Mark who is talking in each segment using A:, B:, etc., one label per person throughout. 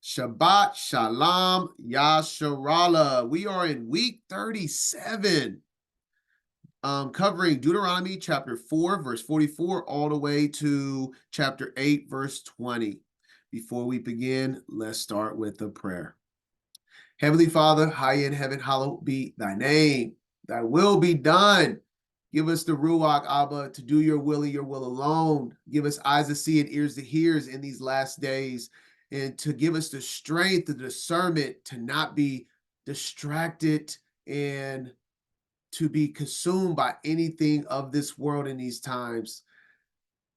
A: Shabbat Shalom Yasharallah. We are in week 37, covering Deuteronomy chapter 4, verse 44, all the way to chapter 8, verse 20. Before we begin, let's start with a prayer. Heavenly Father, high in heaven, hallowed be thy name. Thy will be done. Give us the Ruach, Abba, to do your will and your will alone. Give us eyes to see and ears to hear in these last days, and to give us the strength, the discernment to not be distracted and to be consumed by anything of this world in these times.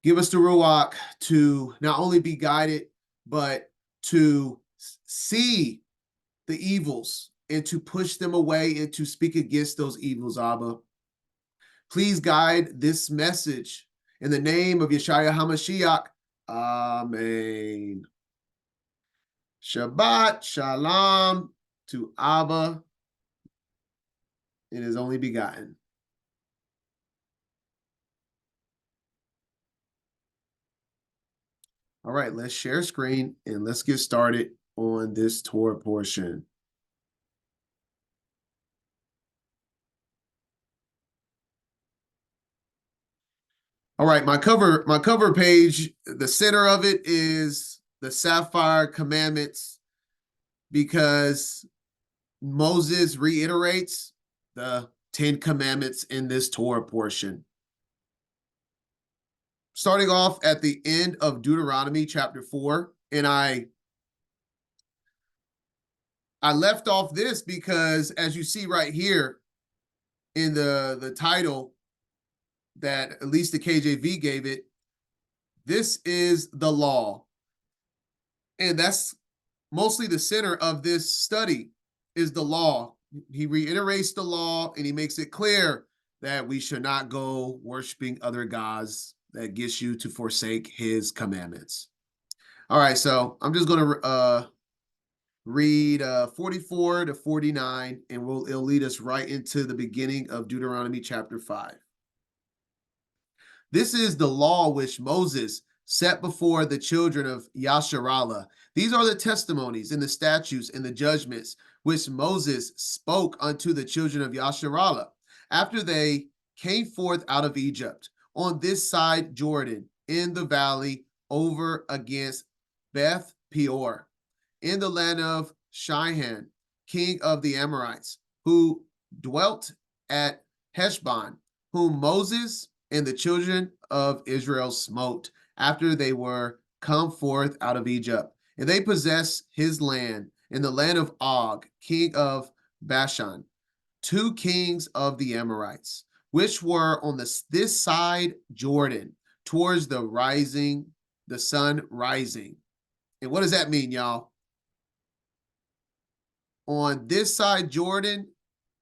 A: Give us the Ruach to not only be guided, but to see the evils and to push them away and to speak against those evils, Abba. Please guide this message in the name of Yeshua HaMashiach. Amen. Shabbat Shalom to Abba and his only begotten. All right, let's share screen and let's get started on this Torah portion. All right, my cover page, the center of it is the Sapphire Commandments, because Moses reiterates the 10 commandments in this Torah portion. Starting off at the end of Deuteronomy chapter 4, and I left off this because, as you see right here in the title that at least the KJV gave it, this is the law. And that's mostly the center of this study, is the law. He reiterates the law and he makes it clear that we should not go worshiping other gods. That gets you to forsake his commandments. All right, so I'm just going to read 44 to 49, and it'll lead us right into the beginning of Deuteronomy chapter 5. This is the law which Moses set before the children of Yasharallah. These are the testimonies and the statutes and the judgments which Moses spoke unto the children of Yasharallah after they came forth out of Egypt, on this side Jordan, in the valley over against Beth Peor, in the land of Shihan, king of the Amorites, who dwelt at Heshbon, whom Moses and the children of Israel smote after they were come forth out of Egypt. And they possessed his land in the land of Og, king of Bashan, 2 kings of the Amorites, which were on this side Jordan, towards the sun rising. And what does that mean, y'all? On this side Jordan,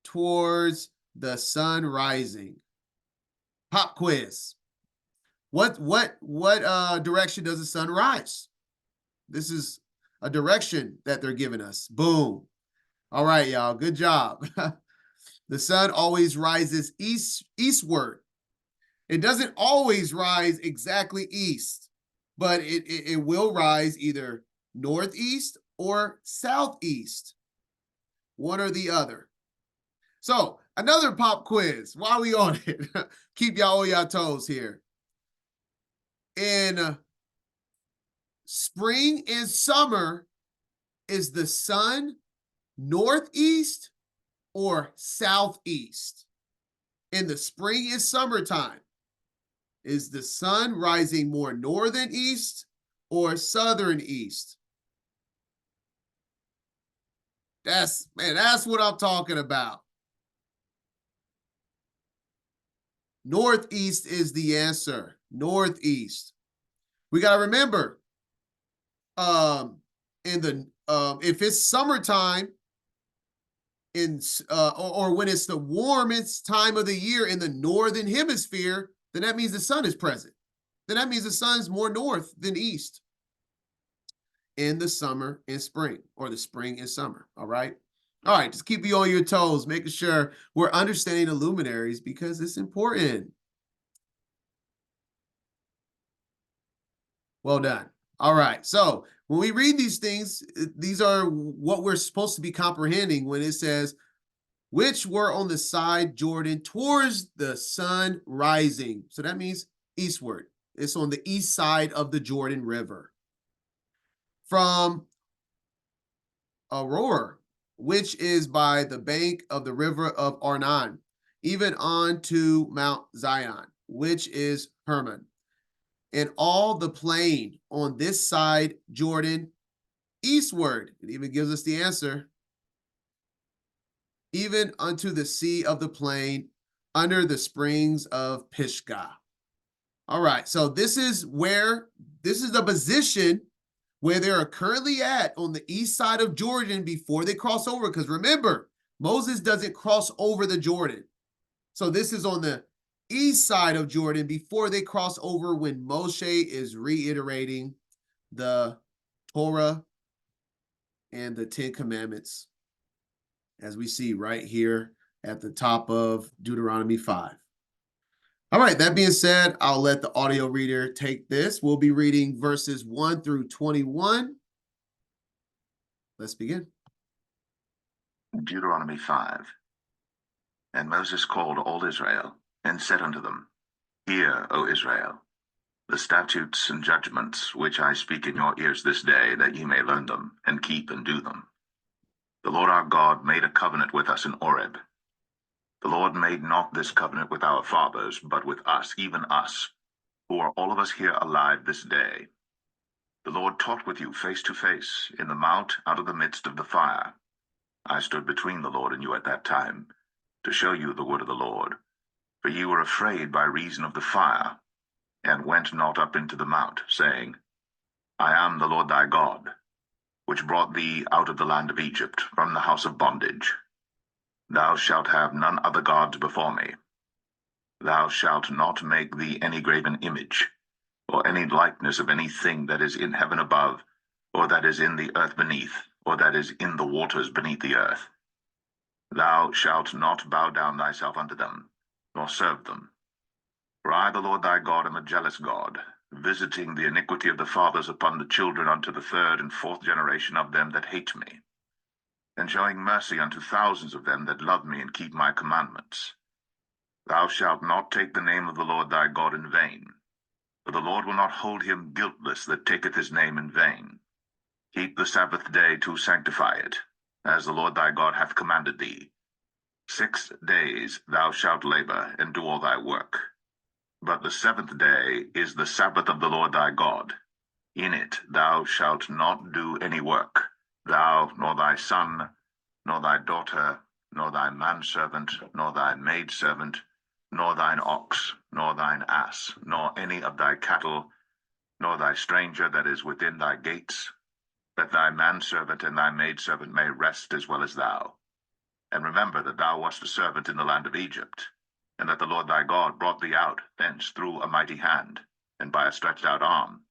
A: towards the sun rising. Pop quiz. What direction does the sun rise? This is a direction that they're giving us. Boom. All right, y'all. Good job. The sun always rises eastward. It doesn't always rise exactly east, but it will rise either northeast or southeast. One or the other. So, another pop quiz while we on it. Keep y'all on y'all toes here. In spring and summer, is the sun northeast or southeast? In the spring and summertime, is the sun rising more northern east or southern east? That's what I'm talking about. Northeast is the answer. Northeast. We got to remember, if it's summertime or when it's the warmest time of the year in the northern hemisphere, then that means the sun is present. Then that means the sun's more north than east in the summer and spring, or the spring and summer. All right. All right, just keep you on your toes, making sure we're understanding the luminaries because it's important. Well done. All right, so when we read these things, these are what we're supposed to be comprehending when it says, which were on the side Jordan towards the sun rising. So that means eastward. It's on the east side of the Jordan River. From Aurora, which is by the bank of the river of Arnon, even on to Mount Zion, which is Hermon, and all the plain on this side Jordan eastward. It even gives us the answer. Even unto the sea of the plain, under the springs of Pisgah. All right, so this is the position where they are currently at on the east side of Jordan before they cross over. Because remember, Moses doesn't cross over the Jordan. So this is on the east side of Jordan before they cross over, when Moshe is reiterating the Torah and the Ten Commandments, as we see right here at the top of Deuteronomy 5. All right, that being said, I'll let the audio reader take this. We'll be reading verses 1 through 21. Let's begin.
B: Deuteronomy 5. And Moses called all Israel, and said unto them, Hear, O Israel, the statutes and judgments which I speak in your ears this day, that ye may learn them, and keep and do them. The Lord our God made a covenant with us in Horeb. The Lord made not this covenant with our fathers, but with us, even us, who are all of us here alive this day. The Lord taught with you face to face, in the mount out of the midst of the fire. I stood between the Lord and you at that time, to show you the word of the Lord. For ye were afraid by reason of the fire, and went not up into the mount, saying, I am the Lord thy God, which brought thee out of the land of Egypt, from the house of bondage. Thou shalt have none other gods before me. Thou shalt not make thee any graven image, or any likeness of any thing that is in heaven above, or that is in the earth beneath, or that is in the waters beneath the earth. Thou shalt not bow down thyself unto them, nor serve them. For I, the Lord thy God, am a jealous God, visiting the iniquity of the fathers upon the children unto the third and fourth generation of them that hate me, and showing mercy unto thousands of them that love me and keep my commandments. Thou shalt not take the name of the Lord thy God in vain, for the Lord will not hold him guiltless that taketh his name in vain. Keep the Sabbath day to sanctify it, as the Lord thy God hath commanded thee. 6 days thou shalt labor, and do all thy work. But the seventh day is the Sabbath of the Lord thy God. In it thou shalt not do any work, thou, nor thy son, nor thy daughter, nor thy manservant, nor thy maidservant, nor thine ox, nor thine ass, nor any of thy cattle, nor thy stranger that is within thy gates, that thy manservant and thy maidservant may rest as well as thou. And remember that thou wast a servant in the land of Egypt, and that the Lord thy God brought thee out thence through a mighty hand, and by a stretched out arm.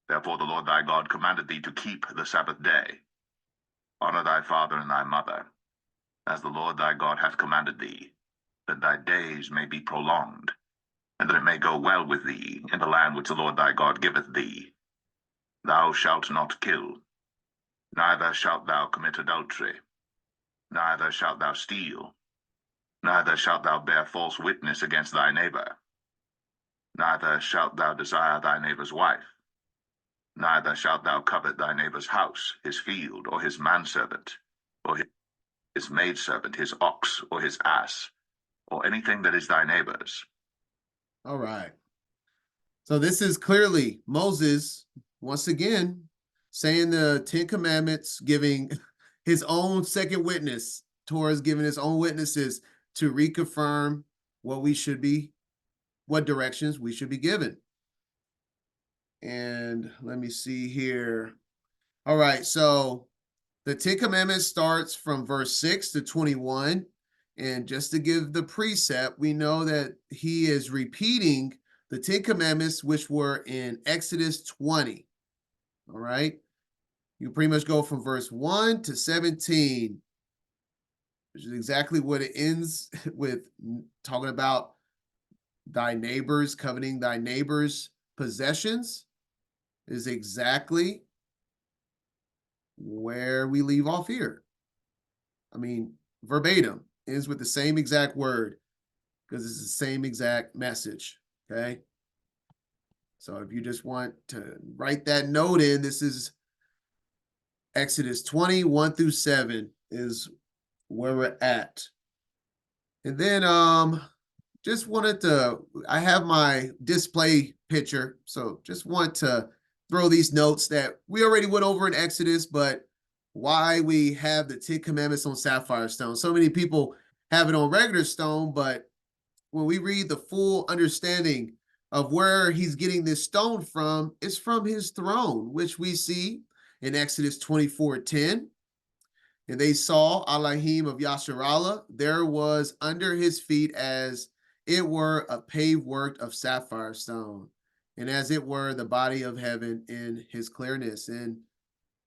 B: Therefore the Lord thy God commanded thee to keep the Sabbath day. Honor thy father and thy mother, as the Lord thy God hath commanded thee, that thy days may be prolonged, and that it may go well with thee in the land which the Lord thy God giveth thee. Thou shalt not kill, neither shalt thou commit adultery, neither shalt thou steal, neither shalt thou bear false witness against thy neighbor, neither shalt thou desire thy neighbor's wife, neither shalt thou covet thy neighbor's house, his field, or his manservant, or his maidservant, his ox, or his ass, or anything that is thy neighbor's.
A: All right. So this is clearly Moses, once again, saying the Ten Commandments, giving his own second witness. Torah is giving his own witnesses to reconfirm what directions we should be given. And let me see here. All right, so the Ten Commandments starts from verse 6 to 21. And just to give the precept, we know that he is repeating the Ten Commandments, which were in Exodus 20. All right. You pretty much go from verse 1 to 17, which is exactly what it ends with, talking about thy neighbors, coveting thy neighbor's possessions, is exactly where we leave off here. I mean, verbatim, ends with the same exact word because it's the same exact message. Okay. So if you just want to write that note in, this is Exodus 20, 1 through 7 is where we're at. And then just wanted to, I have my display picture, so just want to throw these notes that we already went over in Exodus, but why we have the 10 Commandments on sapphire stone. So many people have it on regular stone, but when we read the full understanding of where he's getting this stone from, it's from his throne, which we see in Exodus 24:10. And they saw Elohim of Yasharallah. There was under his feet as it were a paved work of sapphire stone, and as it were the body of heaven in his clearness. And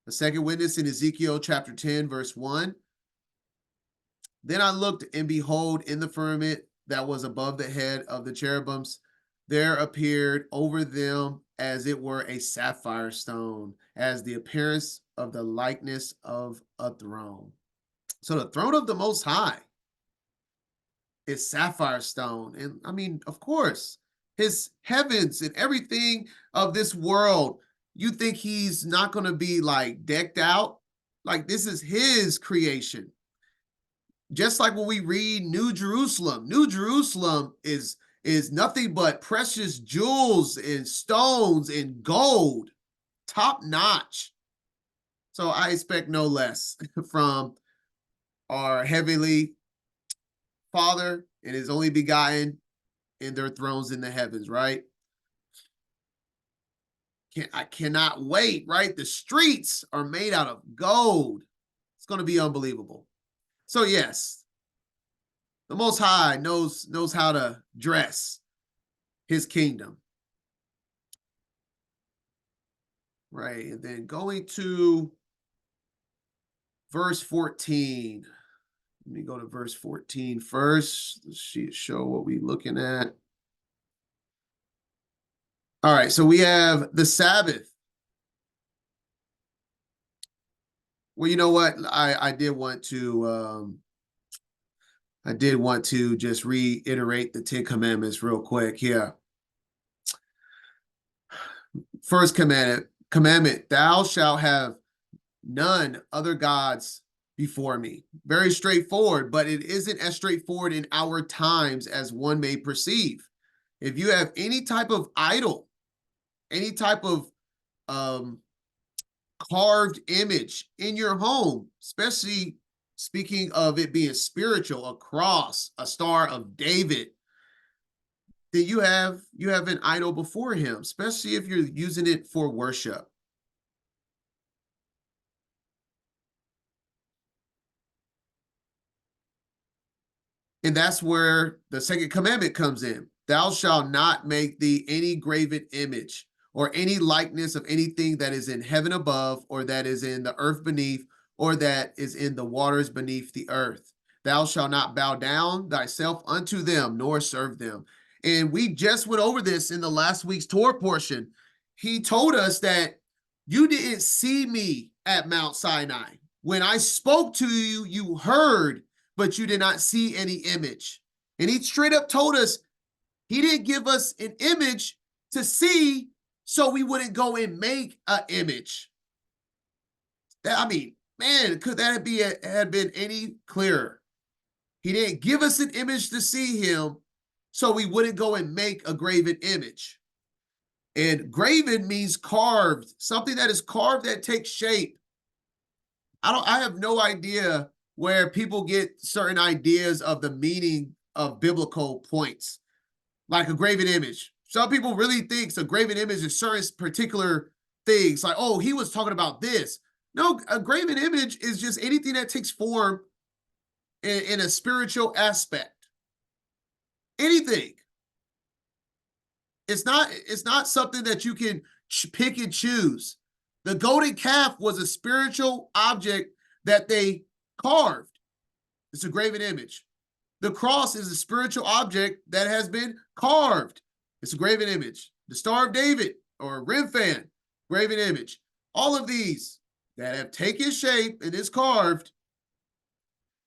A: the second witness in Ezekiel chapter 10, verse 1. Then I looked, and behold, in the firmament that was above the head of the cherubims, there appeared over them as it were a sapphire stone, as the appearance of the likeness of a throne. So the throne of the Most High is sapphire stone. And I mean, of course, his heavens and everything of this world, you think he's not going to be like decked out? Like this is his creation. Just like when we read New Jerusalem is nothing but precious jewels and stones and gold, top notch. So I expect no less from our heavenly Father and his only begotten in their thrones in the heavens, right? I cannot wait, right? The streets are made out of gold. It's going to be unbelievable. So yes, the Most High knows how to dress his kingdom. Right, and then going to verse 14. Let me go to verse 14 first. Let's show what we're looking at. All right, so we have the Sabbath. Well, you know what? I did want to just reiterate the 10 Commandments real quick here. First commandment, thou shalt have none other gods before me. Very straightforward, but it isn't as straightforward in our times as one may perceive. If you have any type of idol, any type of carved image in your home, especially speaking of it being spiritual, a cross, a Star of David, then you have an idol before him, especially if you're using it for worship. And that's where the second commandment comes in. Thou shalt not make thee any graven image or any likeness of anything that is in heaven above, or that is in the earth beneath, or that is in the waters beneath the earth. Thou shalt not bow down thyself unto them, nor serve them. And we just went over this in the last week's Torah portion. He told us that you didn't see me at Mount Sinai. When I spoke to you, you heard, but you did not see any image. And he straight up told us he didn't give us an image to see so we wouldn't go and make an image. I mean, man, could that had been any clearer? He didn't give us an image to see him so we wouldn't go and make a graven image. And graven means carved, something that is carved that takes shape. I have no idea where people get certain ideas of the meaning of biblical points, like a graven image. Some people really think a graven image is certain particular things, like, oh, he was talking about this. No, a graven image is just anything that takes form in a spiritual aspect. Anything. It's not something that you can pick and choose. The golden calf was a spiritual object that they carved. It's a graven image. The cross is a spiritual object that has been carved. It's a graven image. The Star of David or Remphan, graven image. All of these that have taken shape and is carved.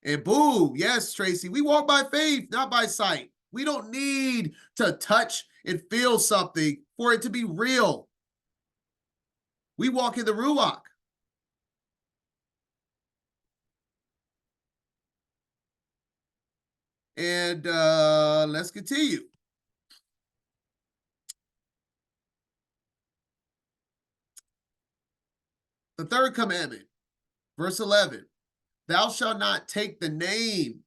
A: And boom, yes, Tracy, we walk by faith, not by sight. We don't need to touch and feel something for it to be real. We walk in the Ruach. And let's continue. The third commandment, verse 11, thou shalt not take the name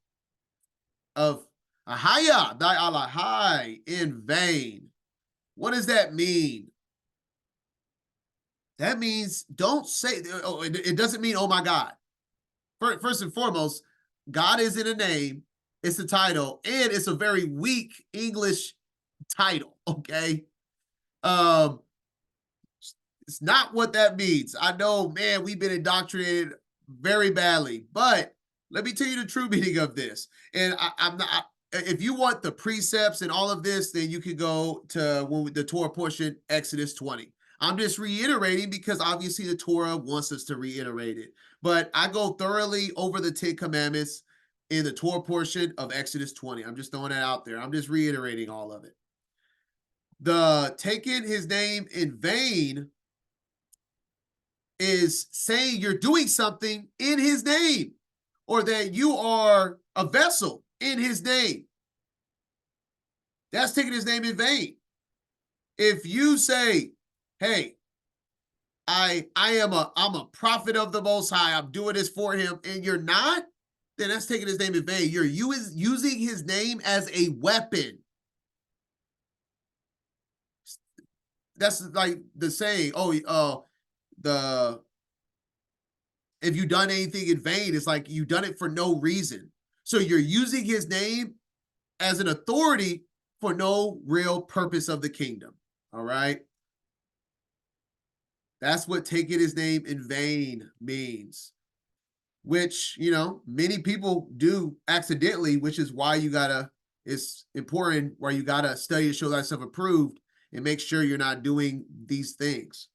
A: of Ahaya, thy Alahai, in vain. What does that mean? That means don't say, it doesn't mean, oh my God. First and foremost, God is in a name, it's a title, and it's a very weak English title, okay? Um, it's not what that means. I know, man, we've been indoctrinated very badly, but let me tell you the true meaning of this. And I'm not, if you want the precepts and all of this, then you can go to the Torah portion, Exodus 20. I'm just reiterating because obviously the Torah wants us to reiterate it. But I go thoroughly over the 10 commandments in the Torah portion of Exodus 20. I'm just throwing that out there. I'm just reiterating all of it. The taking his name in vain is saying you're doing something in his name, or that you are a vessel in his name. That's taking his name in vain. If you say, hey, I'm a prophet of the Most High, I'm doing this for him, and you're not, then that's taking his name in vain. You're using his name as a weapon. That's like the saying, if you done anything in vain, it's like you done it for no reason. So you're using his name as an authority for no real purpose of the kingdom. All right. That's what taking his name in vain means, which, many people do accidentally, which is why it's important where you gotta study to show thyself approved and make sure you're not doing these things.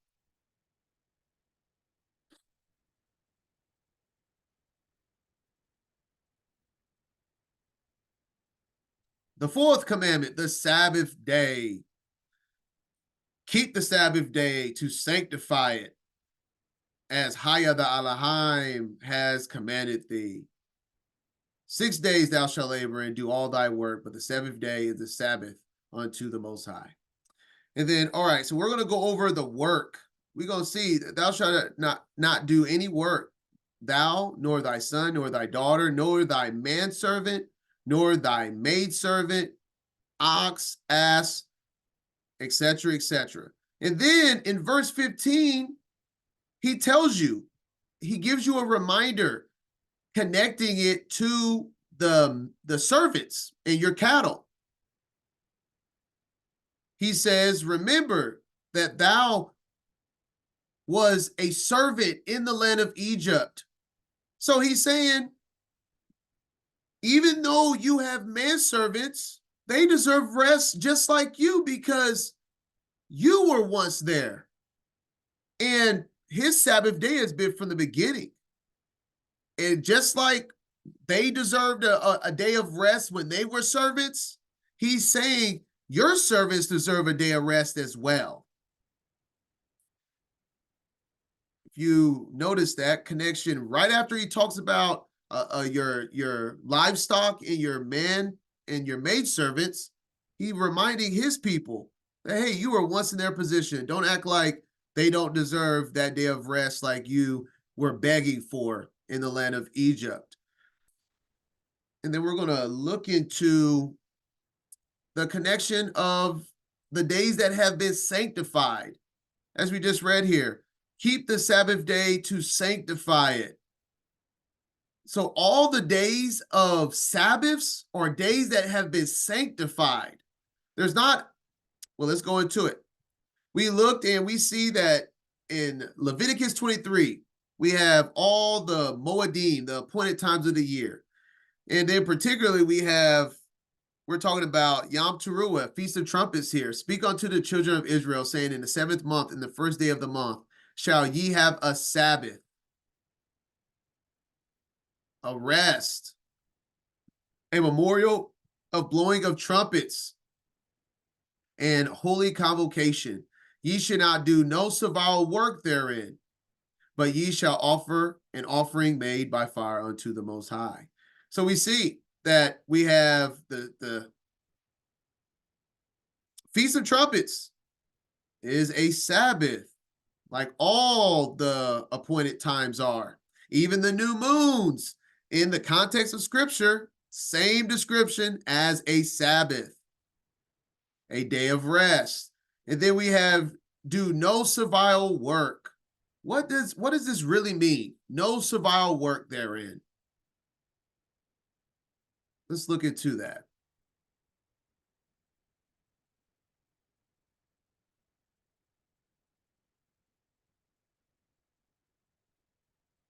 A: The fourth commandment, the Sabbath day. Keep the Sabbath day to sanctify it, as Haya the Elohim has commanded thee. 6 days thou shalt labor and do all thy work, but the seventh day is the Sabbath unto the Most High. And then, all right, so we're going to go over the work. We're going to see that thou shalt not do any work, thou, nor thy son, nor thy daughter, nor thy manservant, nor thy maidservant, ox, ass, etc., etc. And then in verse 15, he tells you, he gives you a reminder connecting it to the servants and your cattle. He says, remember that thou was a servant in the land of Egypt. So he's saying, even though you have manservants, they deserve rest just like you because you were once there. And his Sabbath day has been from the beginning. And just like they deserved a day of rest when they were servants, he's saying your servants deserve a day of rest as well. If you notice that connection right after he talks about your livestock and your man and your maidservants, he reminding his people that, hey, you were once in their position. Don't act like they don't deserve that day of rest like you were begging for in the land of Egypt. And then we're going to look into the connection of the days that have been sanctified. As we just read here, keep the Sabbath day to sanctify it. So all the days of Sabbaths are days that have been sanctified. There's not, well, let's go into it. We looked and we see that in Leviticus 23, we have all the Moedim, the appointed times of the year. And then particularly we're talking about Yom Teruah, Feast of Trumpets here. Speak unto the children of Israel, saying, in the 7th month, in the first day of the month, shall ye have a Sabbath. a rest, a memorial of blowing of trumpets, and holy convocation. Ye should not do no servile work therein, but ye shall offer an offering made by fire unto the Most High. So we see that we have the Feast of Trumpets is a Sabbath, like all the appointed times are. Even the new moons, in the context of Scripture, same description as a Sabbath, a day of rest. And then we have do no servile work. What does this really mean? No servile work therein. Let's look into that.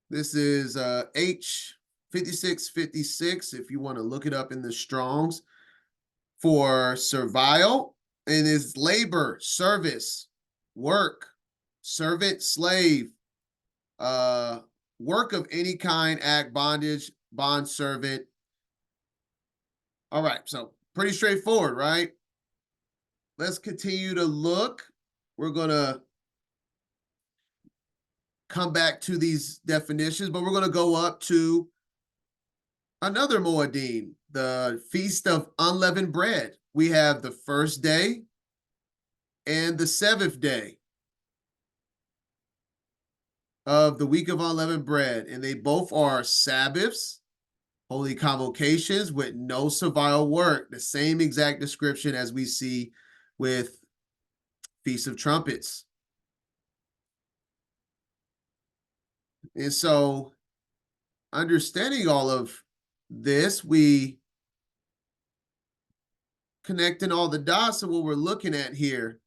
A: This is H5656 if you want to look it up in the Strongs. For servile, and is labor, service, work, servant, slave, work of any kind, act, bondage, bond servant. All right, so pretty straightforward, right? Let's continue to look. We're going to come back to these definitions, but we're going to go up to another Moedim, the Feast of Unleavened Bread. We have the first day and the seventh day of the week of unleavened bread, and they both are Sabbaths, holy convocations with no servile work, the same exact description as we see with Feast of Trumpets. And so, understanding all of this, we connecting all the dots of what we're looking at here.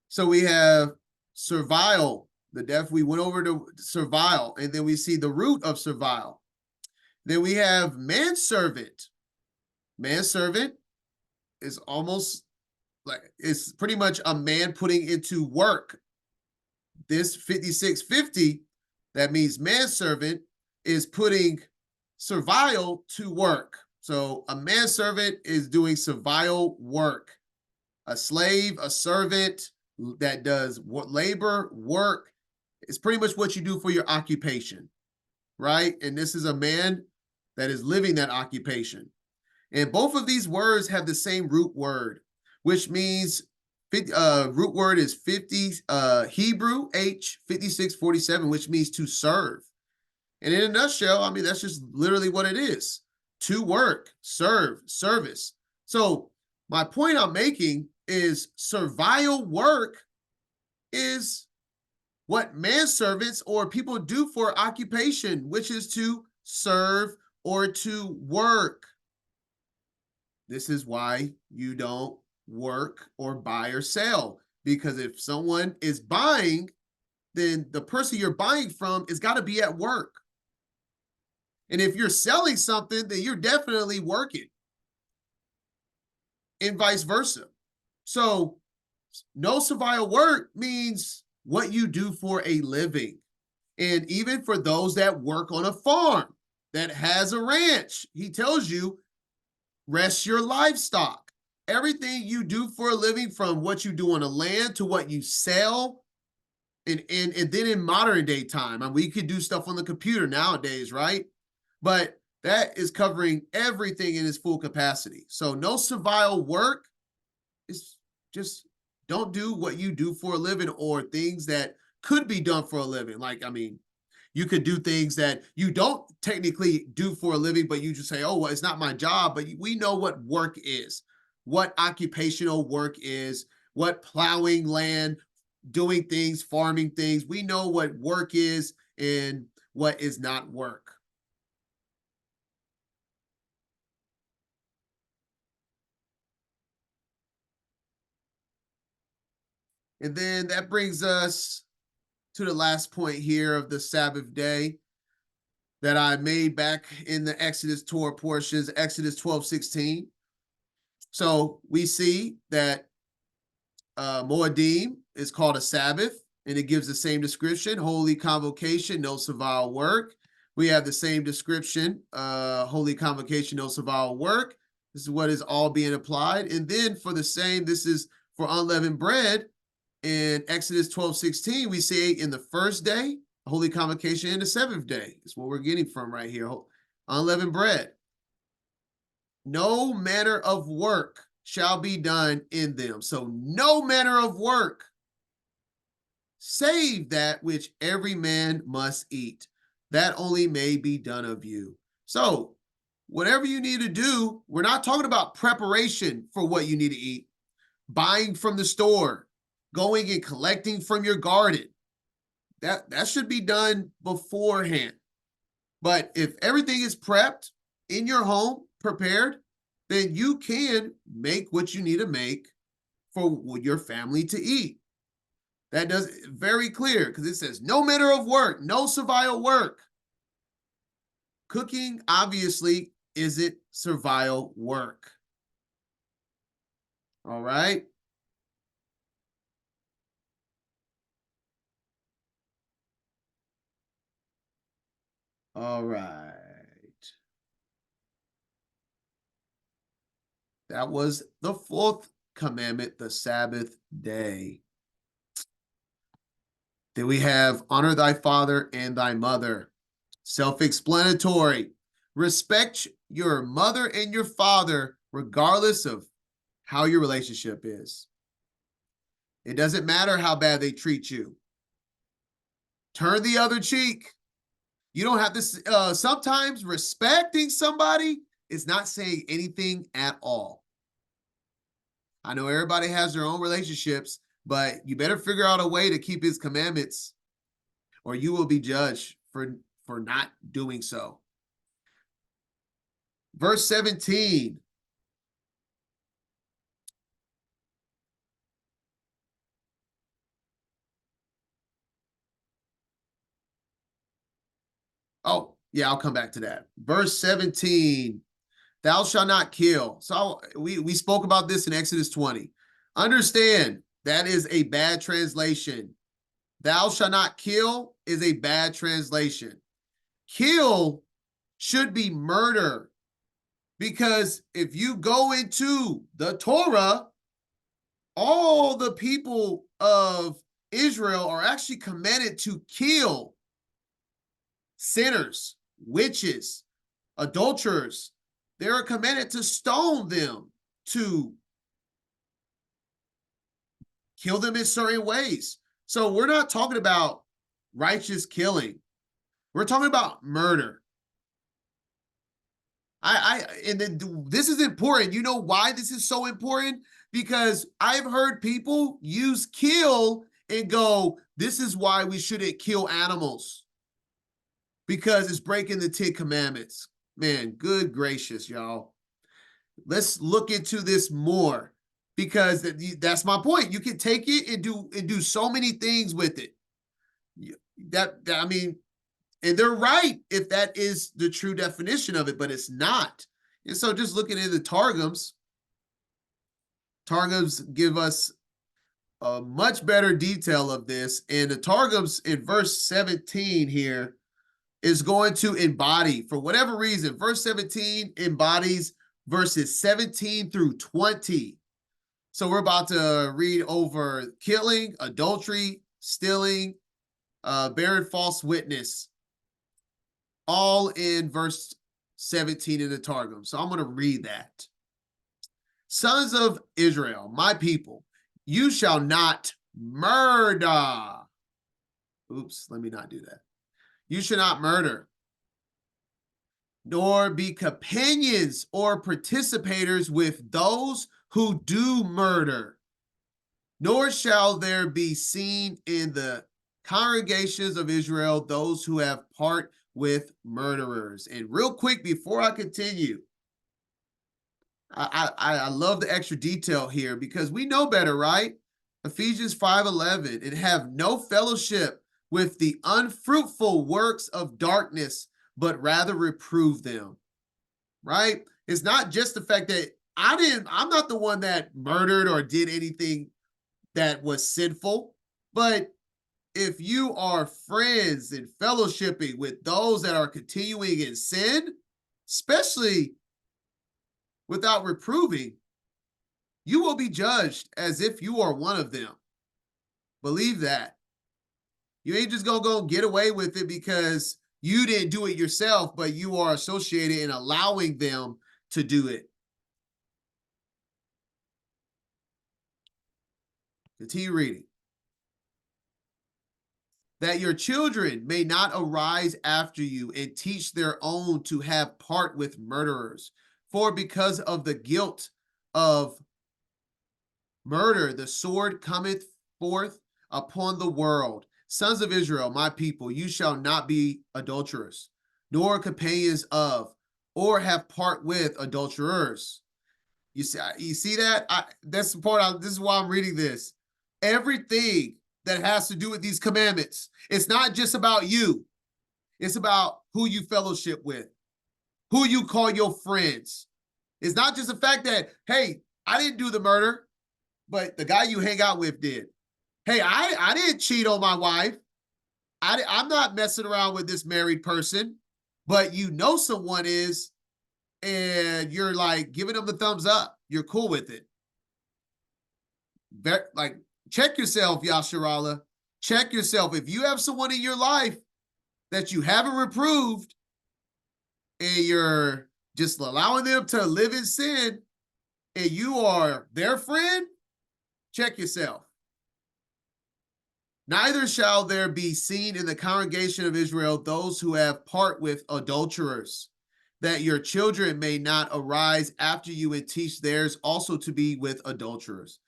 A: So we have servile, the death, we went over to servile, and then we see the root of servile. Then we have manservant. Manservant is almost like, it's pretty much a man putting into work. This 5650, that means manservant, is putting servile to work. So a manservant is doing servile work. A slave, a servant that does labor, work, is pretty much what you do for your occupation, right? And this is a man that is living that occupation. And both of these words have the same root word, which means root word is 50 Hebrew H 5647, which means to serve. And in a nutshell, I mean, that's just literally what it is: to work, serve, service. So my point I'm making is servile work is what manservants or people do for occupation, which is to serve or to work. This is why you don't work or buy or sell, because if someone is buying, then the person you're buying from has got to be at work. And if you're selling something, then you're definitely working, and vice versa. So no servile work means what you do for a living. And even for those that work on a farm that has a ranch, he tells you, rest your livestock. Everything you do for a living, from what you do on the land to what you sell, and then in modern day time, I mean, we could do stuff on the computer nowadays, right? But that is covering everything in its full capacity. So no servile work is just, don't do what you do for a living, or things that could be done for a living. Like, I mean, you could do things that you don't technically do for a living, but you just say, oh, well, it's not my job. But we know what work is, what occupational work is, what plowing land, doing things, farming things. We know what work is and what is not work. And then that brings us to the last point here of the Sabbath day that I made back in the Exodus Torah portions, Exodus 12:16. So we see that Moedim is called a Sabbath, and it gives the same description: holy convocation, no servile work. We have the same description, holy convocation, no servile work. This is what is all being applied. And then for the same, this is for unleavened bread. In Exodus 12:16, we say in the first day, holy convocation, and the seventh day. Is what we're getting from right here. Unleavened bread. No manner of work shall be done in them. So no manner of work, save that which every man must eat. That only may be done of you. So whatever you need to do, we're not talking about preparation for what you need to eat, buying from the store, going and collecting from your garden. That should be done beforehand. But if everything is prepped in your home, prepared, then you can make what you need to make for your family to eat. That does very clear because it says no manner of work, no servile work. Cooking obviously isn't servile work. All right. All right. That was the fourth commandment, the Sabbath day. Then we have honor thy father and thy mother. Self-explanatory. Respect your mother and your father regardless of how your relationship is. It doesn't matter how bad they treat you. Turn the other cheek. You don't have to, sometimes respecting somebody is not saying anything at all. I know everybody has their own relationships, but you better figure out a way to keep his commandments or you will be judged for not doing so. Verse 17. Oh, yeah, I'll come back to that. Verse 17. Thou shalt not kill. So we spoke about this in Exodus 20. Understand, that is a bad translation. Thou shalt not kill is a bad translation. Kill should be murder. Because if you go into the Torah, all the people of Israel are actually commanded to kill sinners, witches, adulterers. They are commanded to stone them, to kill them in certain ways. So we're not talking about righteous killing. We're talking about murder. And then this is important. You know why this is so important? Because I've heard people use kill and go, this is why we shouldn't kill animals. Because it's breaking the 10 commandments. Man, good gracious, y'all. Let's look into this more because that's my point. You can take it and do so many things with it. I mean, and they're right if that is the true definition of it, but it's not. And so just looking at the Targums give us a much better detail of this. And the Targums in verse 17 here is going to embody, for whatever reason, verse 17 embodies verses 17 through 20. So we're about to read over killing, adultery, stealing, bearing false witness, all in verse 17 in the Targum. So I'm going to read that. Sons of Israel, my people, you shall not murder. Oops, let me not do that. You shall not murder, nor be companions or participators with those who do murder, nor shall there be seen in the congregations of Israel those who have part with murderers. And real quick, before I continue, I love the extra detail here because we know better, right? Ephesians 5:11, and have no fellowship with the unfruitful works of darkness, but rather reprove them, right? It's not just the fact that I'm not the one that murdered or did anything that was sinful, but if you are friends and fellowshipping with those that are continuing in sin, especially without reproving, you will be judged as if you are one of them. Believe that. You ain't just gonna go get away with it because you didn't do it yourself, but you are associated and allowing them to do it. Continue reading. That your children may not arise after you and teach their own to have part with murderers. For because of the guilt of murder, the sword cometh forth upon the world. Sons of Israel, my people, you shall not be adulterers, nor companions of, or have part with adulterers. You see that? That's the part. This is why I'm reading this. Everything that has to do with these commandments, it's not just about you. It's about who you fellowship with, who you call your friends. It's not just the fact that, hey, I didn't do the murder, but the guy you hang out with did. Hey, I didn't cheat on my wife. I'm not messing around with this married person, but you know someone is, and you're like giving them the thumbs up. You're cool with it. Like, check yourself, Yasharala. Check yourself. If you have someone in your life that you haven't reproved and you're just allowing them to live in sin and you are their friend, check yourself. Neither shall there be seen in the congregation of Israel those who have part with adulterers, that your children may not arise after you and teach theirs also to be with adulterers.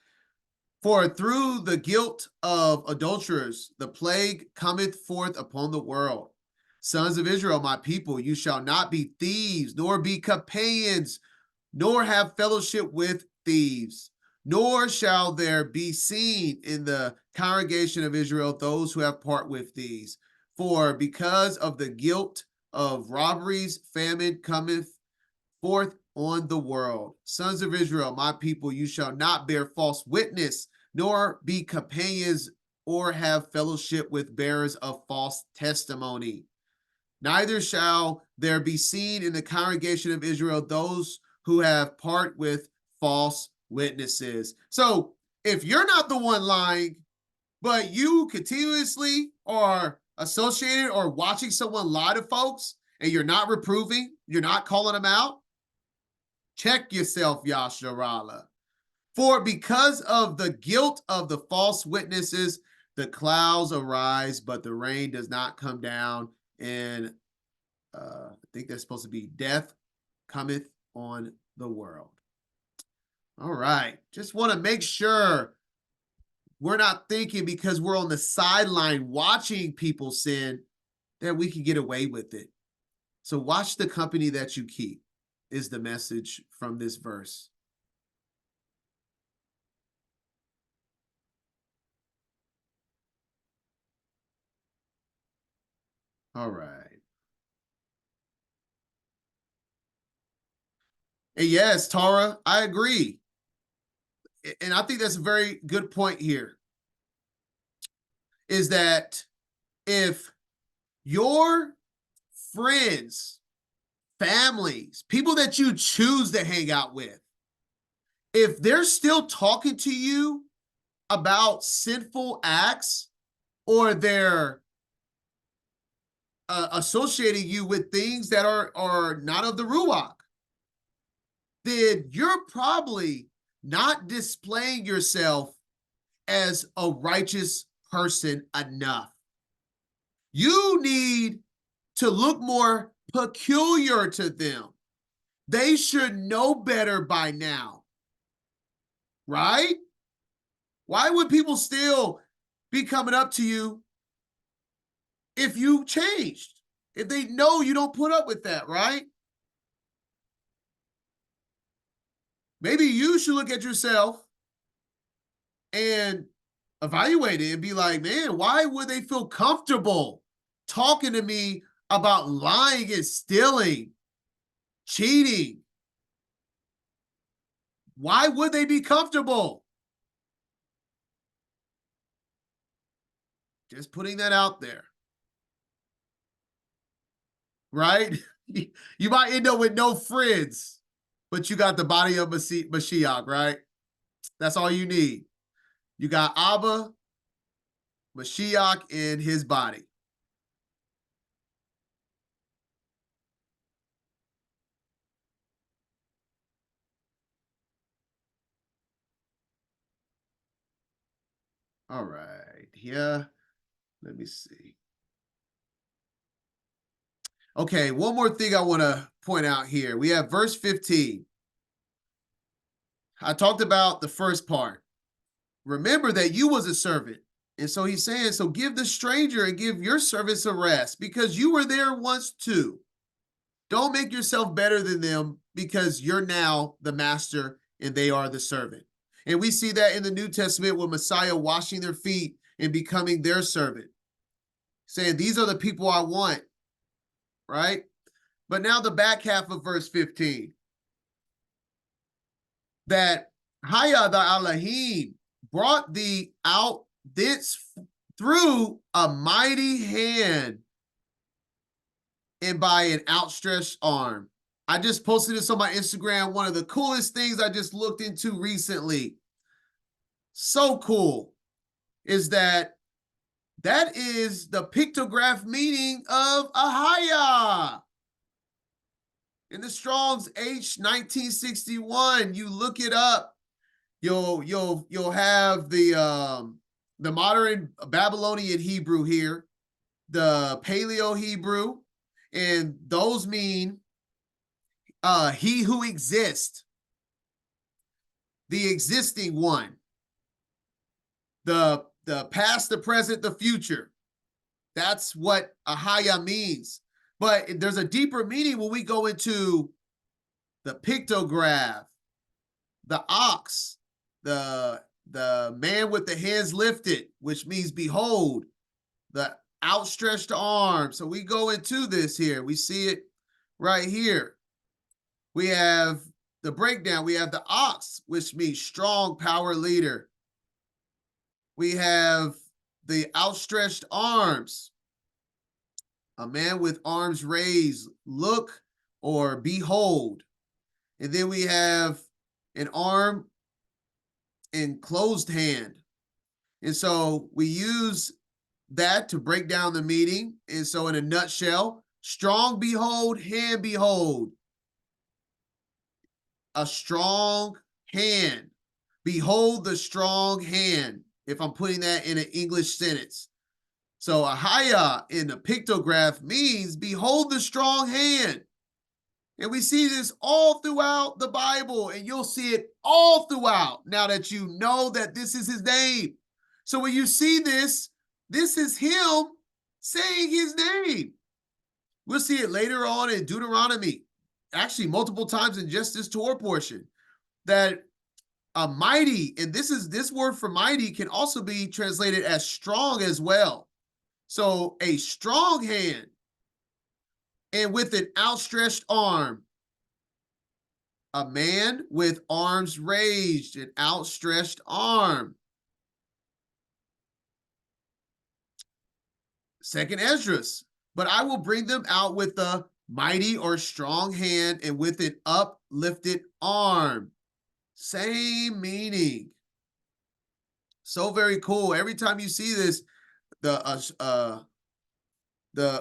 A: For through the guilt of adulterers, the plague cometh forth upon the world. Sons of Israel, my people, you shall not be thieves, nor be companions, nor have fellowship with thieves, nor shall there be seen in the congregation of Israel those who have part with these. For because of the guilt of robberies, famine cometh forth on the world. Sons of Israel, my people, you shall not bear false witness, nor be companions or have fellowship with bearers of false testimony. Neither shall there be seen in the congregation of Israel those who have part with false witnesses. So if you're not the one lying, but you continuously are associated or watching someone lie to folks and you're not reproving, you're not calling them out, check yourself, Yasharala. For because of the guilt of the false witnesses, the clouds arise, but the rain does not come down. And I think that's supposed to be death cometh on the world. All right. Just want to make sure we're not thinking because we're on the sideline watching people sin that we can get away with it. So watch the company that you keep is the message from this verse. All right. And yes, Tara, I agree. And I think that's a very good point here. Is that if your friends, families, people that you choose to hang out with, if they're still talking to you about sinful acts or they're associating you with things that are not of the Ruach, then you're probably not displaying yourself as a righteous person enough. You need to look more peculiar to them. They should know better by now, right? Why would people still be coming up to you if you changed? If they know you don't put up with that, right? Maybe you should look at yourself and evaluate it and be like, man, why would they feel comfortable talking to me about lying and stealing, cheating? Why would they be comfortable? Just putting that out there. Right? You might end up with no friends, but you got the body of Mashiach, right? That's all you need. You got Abba, Mashiach, and his body. All right. Yeah. Let me see. Okay, one more thing I want to point out here. We have verse 15. I talked about the first part. Remember that you was a servant. And so he's saying, so give the stranger and give your servants a rest because you were there once too. Don't make yourself better than them because you're now the master and they are the servant. And we see that in the New Testament with Messiah washing their feet and becoming their servant, saying, these are the people I want, right? But now the back half of verse 15, that Haya the Elohim brought thee out thence through a mighty hand and by an outstretched arm. I just posted this on my Instagram. One of the coolest things I just looked into recently. So cool is that is the pictograph meaning of Ahaya. In the Strong's H 1961, you look it up. You'll have the modern Babylonian Hebrew here, the Paleo Hebrew, and those mean he who exists, the existing one, the past, the present, the future. That's what Ahaya means. But there's a deeper meaning when we go into the pictograph, the ox, the man with the hands lifted, which means behold, the outstretched arm. So we go into this here. We see it right here. We have the breakdown. We have the ox, which means strong power leader. We have the outstretched arms, a man with arms raised, look or behold. And then we have an arm and closed hand. And so we use that to break down the meaning. And so in a nutshell, strong behold, hand behold. A strong hand. Behold the strong hand, if I'm putting that in an English sentence. So Ahaya in the pictograph means behold the strong hand. And we see this all throughout the Bible, and you'll see it all throughout now that you know that this is his name. So when you see this, this is him saying his name. We'll see it later on in Deuteronomy, actually multiple times in just this Torah portion, that a mighty, and this word for mighty can also be translated as strong as well. So a strong hand and with an outstretched arm. A man with arms raised, an outstretched arm. Second Esdras, but I will bring them out with a mighty or strong hand and with an uplifted arm. Same meaning. So very cool. Every time you see this, the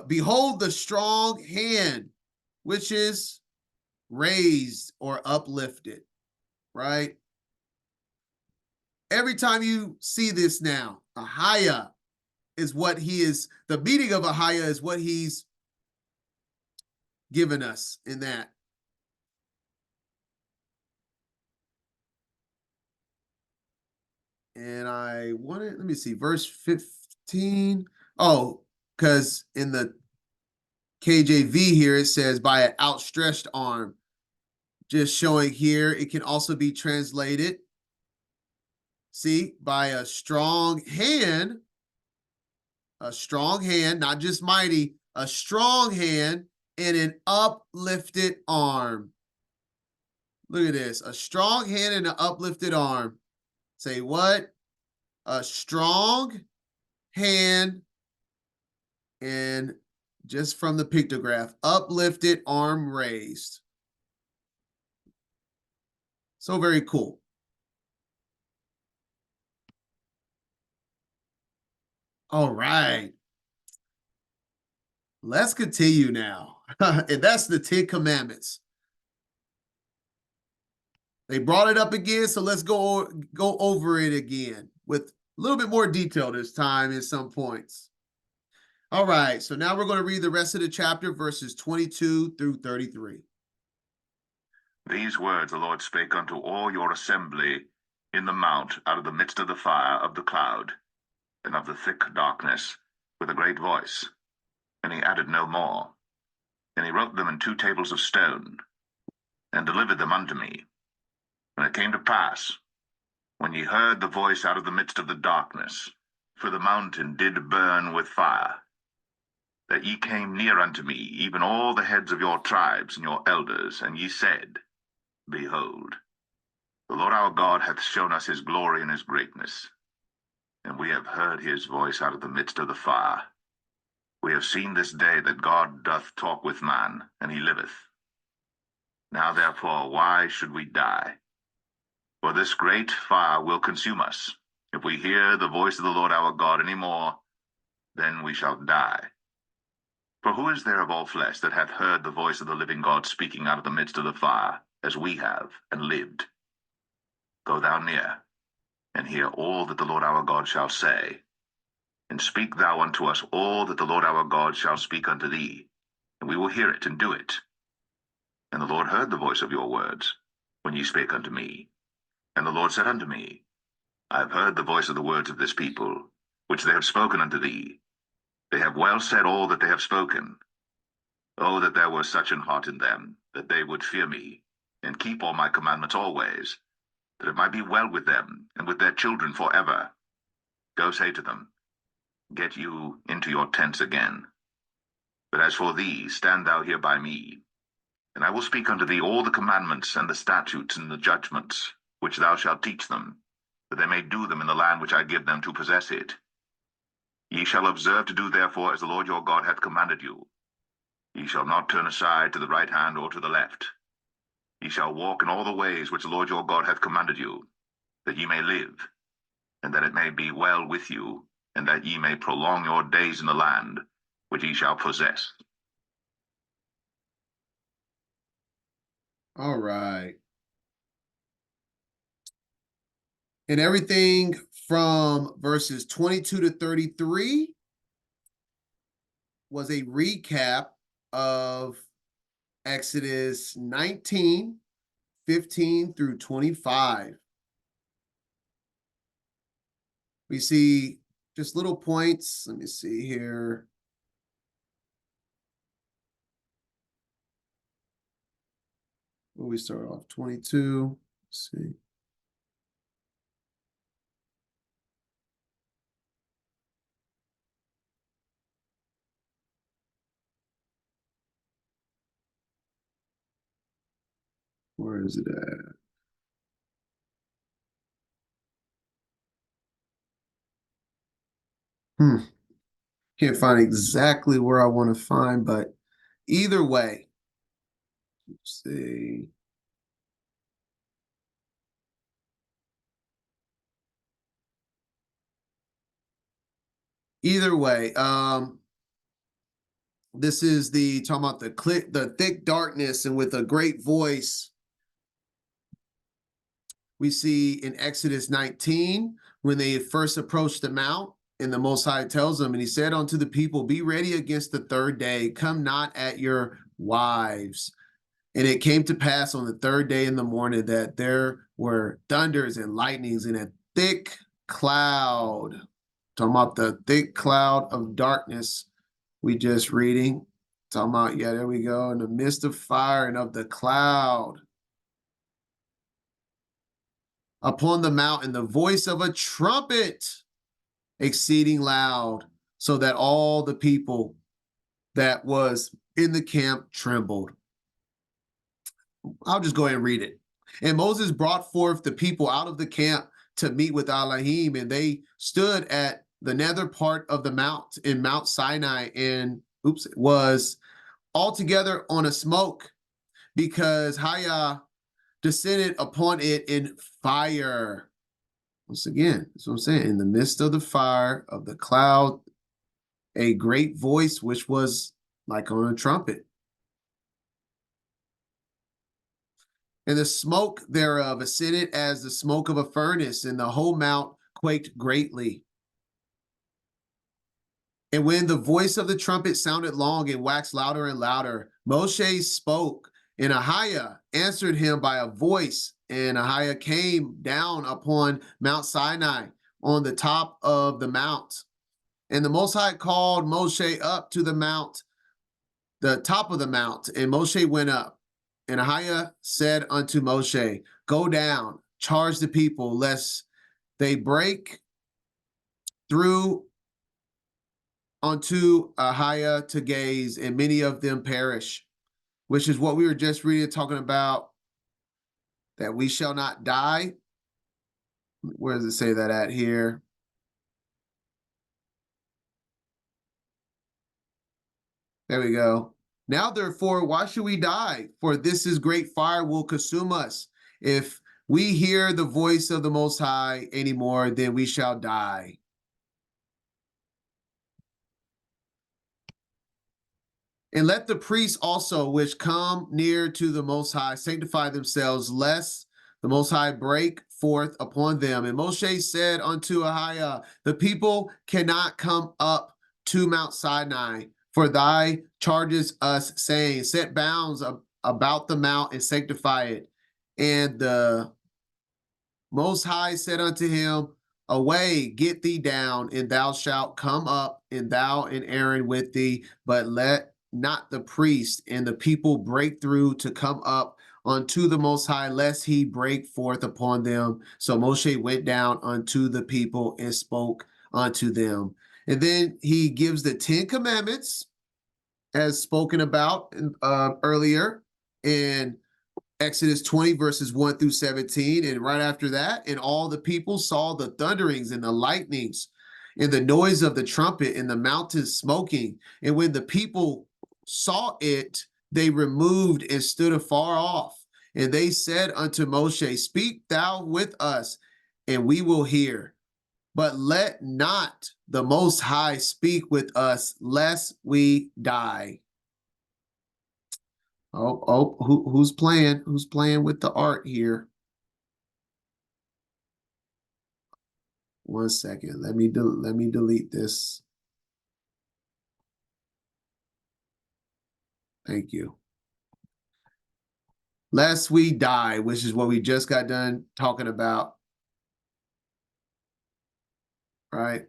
A: behold the strong hand, which is raised or uplifted, right? Every time you see this now, Ahaya is what he is, the meaning of Ahaya is what he's given us in that. And I wanted, let me see, verse 15. Oh, because in the KJV here, it says by an outstretched arm. Just showing here, it can also be translated, see, by a strong hand, not just mighty, a strong hand and an uplifted arm. Look at this, a strong hand and an uplifted arm. Say what? A strong hand, and just from the pictograph, uplifted, arm raised. So very cool. All right. Let's continue now. And that's the 10 Commandments. They brought it up again, so let's go over it again with a little bit more detail this time in some points. All right, so now we're going to read the rest of the chapter, verses 22 through 33.
B: These words the Lord spake unto all your assembly in the mount out of the midst of the fire of the cloud and of the thick darkness with a great voice. And he added no more. And he wrote them in 2 tables of stone and delivered them unto me. And it came to pass, when ye heard the voice out of the midst of the darkness, for the mountain did burn with fire, that ye came near unto me, even all the heads of your tribes and your elders, and ye said, Behold, the Lord our God hath shown us his glory and his greatness, and we have heard his voice out of the midst of the fire. We have seen this day that God doth talk with man, and he liveth. Now therefore, why should we die? For this great fire will consume us. If we hear the voice of the Lord our God any more, then we shall die. For who is there of all flesh that hath heard the voice of the living God speaking out of the midst of the fire, as we have, and lived? Go thou near, and hear all that the Lord our God shall say. And speak thou unto us all that the Lord our God shall speak unto thee, and we will hear it and do it. And the Lord heard the voice of your words, when ye spake unto me. And the Lord said unto me, I have heard the voice of the words of this people, which they have spoken unto thee. They have well said all that they have spoken. Oh, that there were such an heart in them, that they would fear me, and keep all my commandments always, that it might be well with them, and with their children forever. Go say to them, Get you into your tents again. But as for thee, stand thou here by me, and I will speak unto thee all the commandments, and the statutes, and the judgments, which thou shalt teach them, that they may do them in the land which I give them to possess it. Ye shall observe to do therefore as the Lord your God hath commanded you. Ye shall not turn aside to the right hand or to the left. Ye shall walk in all the ways which the Lord your God hath commanded you, that ye may live, and that it may be well with you, and that ye may prolong your days in the land which ye shall possess.
A: All right. And everything from verses 22 to 33 was a recap of Exodus 19, 15 through 25. We see just little points. Let me see here. Where we start off, 22. Let's see. Where is it at? Can't find exactly where I want to find, but either way, let's see. Either way, this is the talking about the thick darkness and with a great voice. We see in Exodus 19 when they first approached the mount, and the Most High tells them, and he said unto the people, Be ready against the third day, come not at your wives. And it came to pass on the third day in the morning that there were thunders and lightnings and a thick cloud. Talking about the thick cloud of darkness we just reading. Talking about, yeah, there we go. In the midst of fire and of the cloud. Upon the mountain, the voice of a trumpet exceeding loud, so that all the people that was in the camp trembled. I'll just go ahead and read it. And Moses brought forth the people out of the camp to meet with Elohim, and they stood at the nether part of the mount in Mount Sinai and was altogether on a smoke, because Haya descended upon it in fire. Once again, that's what I'm saying. In the midst of the fire of the cloud, a great voice, which was like on a trumpet. And the smoke thereof ascended as the smoke of a furnace, and the whole mount quaked greatly. And when the voice of the trumpet sounded long and waxed louder and louder, Moshe spoke, and Ahiah answered him by a voice. And Ahiah came down upon Mount Sinai on the top of the mount. And the Most High called Moshe up to the mount, the top of the mount, and Moshe went up. And Ahiah said unto Moshe, Go down, charge the people, lest they break through unto Ahiah to gaze, and many of them perish. Which is what we were just reading, talking about that we shall not die. Where does it say that at here? There we go. Now, therefore, why should we die? For this is great fire will consume us. If we hear the voice of the Most High anymore, then we shall die. And let the priests also, which come near to the Most High, sanctify themselves, lest the Most High break forth upon them. And Moshe said unto Ahiah, The people cannot come up to Mount Sinai, for thy charges us, saying, Set bounds about the mount and sanctify it. And the Most High said unto him, Away, get thee down, and thou shalt come up, and thou and Aaron with thee, but let not the priest and the people break through to come up unto the Most High, lest he break forth upon them. So Moshe went down unto the people and spoke unto them. And then he gives the 10 commandments, as spoken about earlier in Exodus 20, verses 1 through 17. And right after that, and all the people saw the thunderings and the lightnings and the noise of the trumpet and the mountains smoking. And when the people saw it, they removed and stood afar off. And they said unto Moshe, Speak thou with us, and we will hear. But let not the Most High speak with us, lest we die. Who's playing? Who's playing with the art here? One second. Let me delete this. Thank you. Lest we die, which is what we just got done talking about. Right?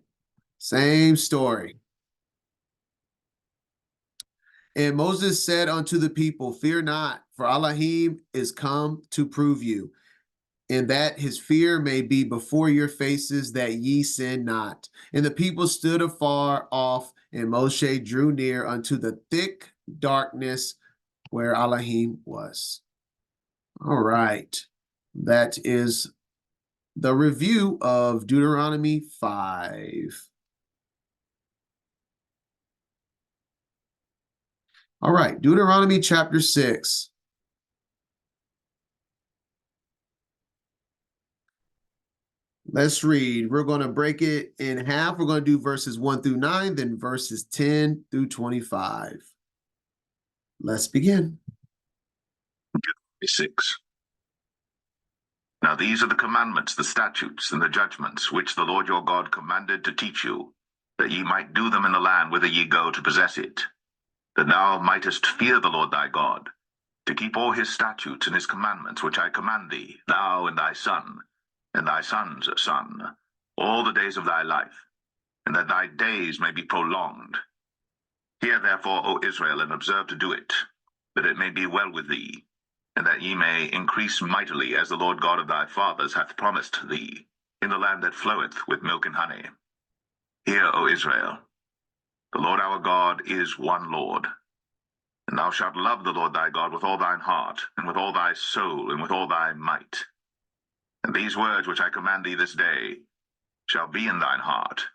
A: Same story. And Moses said unto the people, Fear not, for Elohim is come to prove you, and that his fear may be before your faces, that ye sin not. And the people stood afar off, and Moshe drew near unto the thick darkness where Elohim was. All right. That is the review of Deuteronomy 5. All right, Deuteronomy chapter 6. Let's read. We're going to break it in half. We're going to do verses 1 through 9, then verses 10 through 25. Let's begin.
B: 6. Now these are the commandments, the statutes, and the judgments, which the Lord your God commanded to teach you, that ye might do them in the land whither ye go to possess it, that thou mightest fear the Lord thy God, to keep all his statutes and his commandments, which I command thee, thou and thy son, and thy son's son, all the days of thy life, and that thy days may be prolonged. Hear therefore, O Israel, and observe to do it, that it may be well with thee, and that ye may increase mightily, as the Lord God of thy fathers hath promised thee, in the land that floweth with milk and honey. Hear, O Israel, the Lord our God is one Lord, and thou shalt love the Lord thy God with all thine heart, and with all thy soul, and with all thy might. And these words which I command thee this day shall be in thine heart.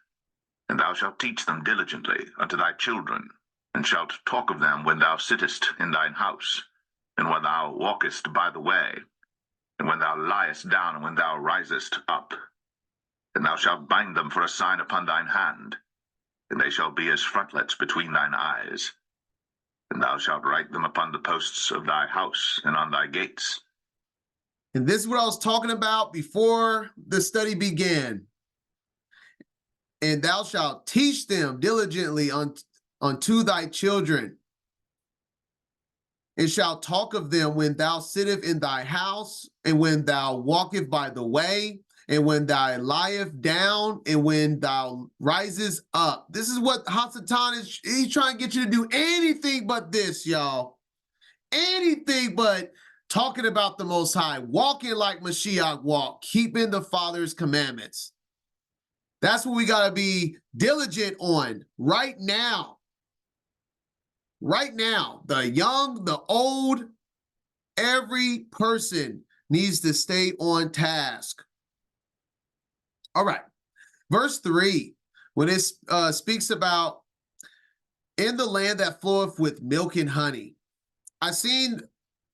B: And thou shalt teach them diligently unto thy children, and shalt talk of them when thou sittest in thine house, and when thou walkest by the way, and when thou liest down, and when thou risest up. And thou shalt bind them for a sign upon thine hand, and they shall be as frontlets between thine eyes. And thou shalt write them upon the posts of thy house and on thy gates.
A: And this is what I was talking about before the study began. And thou shalt teach them diligently unto thy children, and shalt talk of them when thou sittest in thy house, and when thou walkest by the way, and when thou liest down, and when thou risest up. This is what Hasatan is. He's trying to get you to do anything but this, y'all. Anything but talking about the Most High, walking like Mashiach walked, keeping the Father's commandments. That's what we got to be diligent on right now. Right now, the young, the old, every person needs to stay on task. All right, verse 3, when it speaks about in the land that floweth with milk and honey. I've seen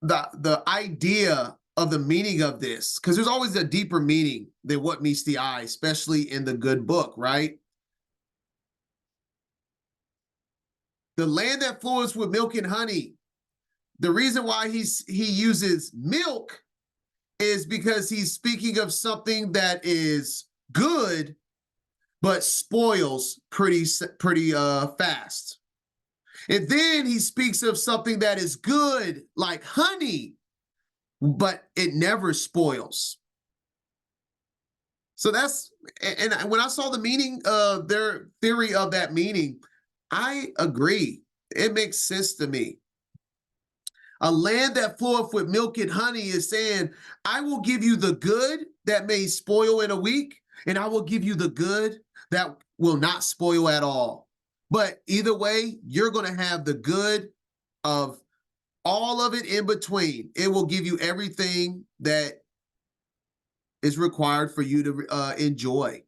A: the idea of the meaning of this, because there's always a deeper meaning than what meets the eye, especially in the good book, right? The land that flows with milk and honey. The reason why he uses milk is because he's speaking of something that is good, but spoils pretty fast. And then he speaks of something that is good, like honey, but it never spoils. So that's, and when I saw the meaning of their theory of that meaning, I agree. It makes sense to me. A land that floweth with milk and honey is saying, I will give you the good that may spoil in a week, and I will give you the good that will not spoil at all. But either way, you're going to have the good of all of it in between. It will give you everything that is required for you to enjoy.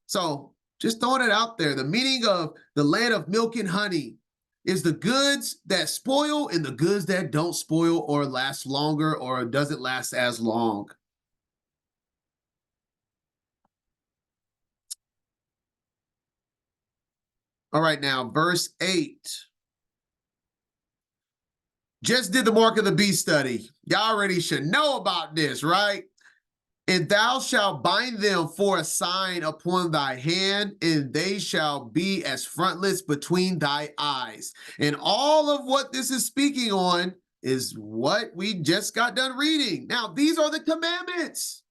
A: So just throwing it out there, the meaning of the land of milk and honey is the goods that spoil and the goods that don't spoil or last longer or doesn't last as long. All right, now verse 8. Just did the mark of the beast study. Y'all already should know about this, right? And thou shalt bind them for a sign upon thy hand, and they shall be as frontlets between thy eyes. And all of what this is speaking on is what we just got done reading. Now, these are the commandments,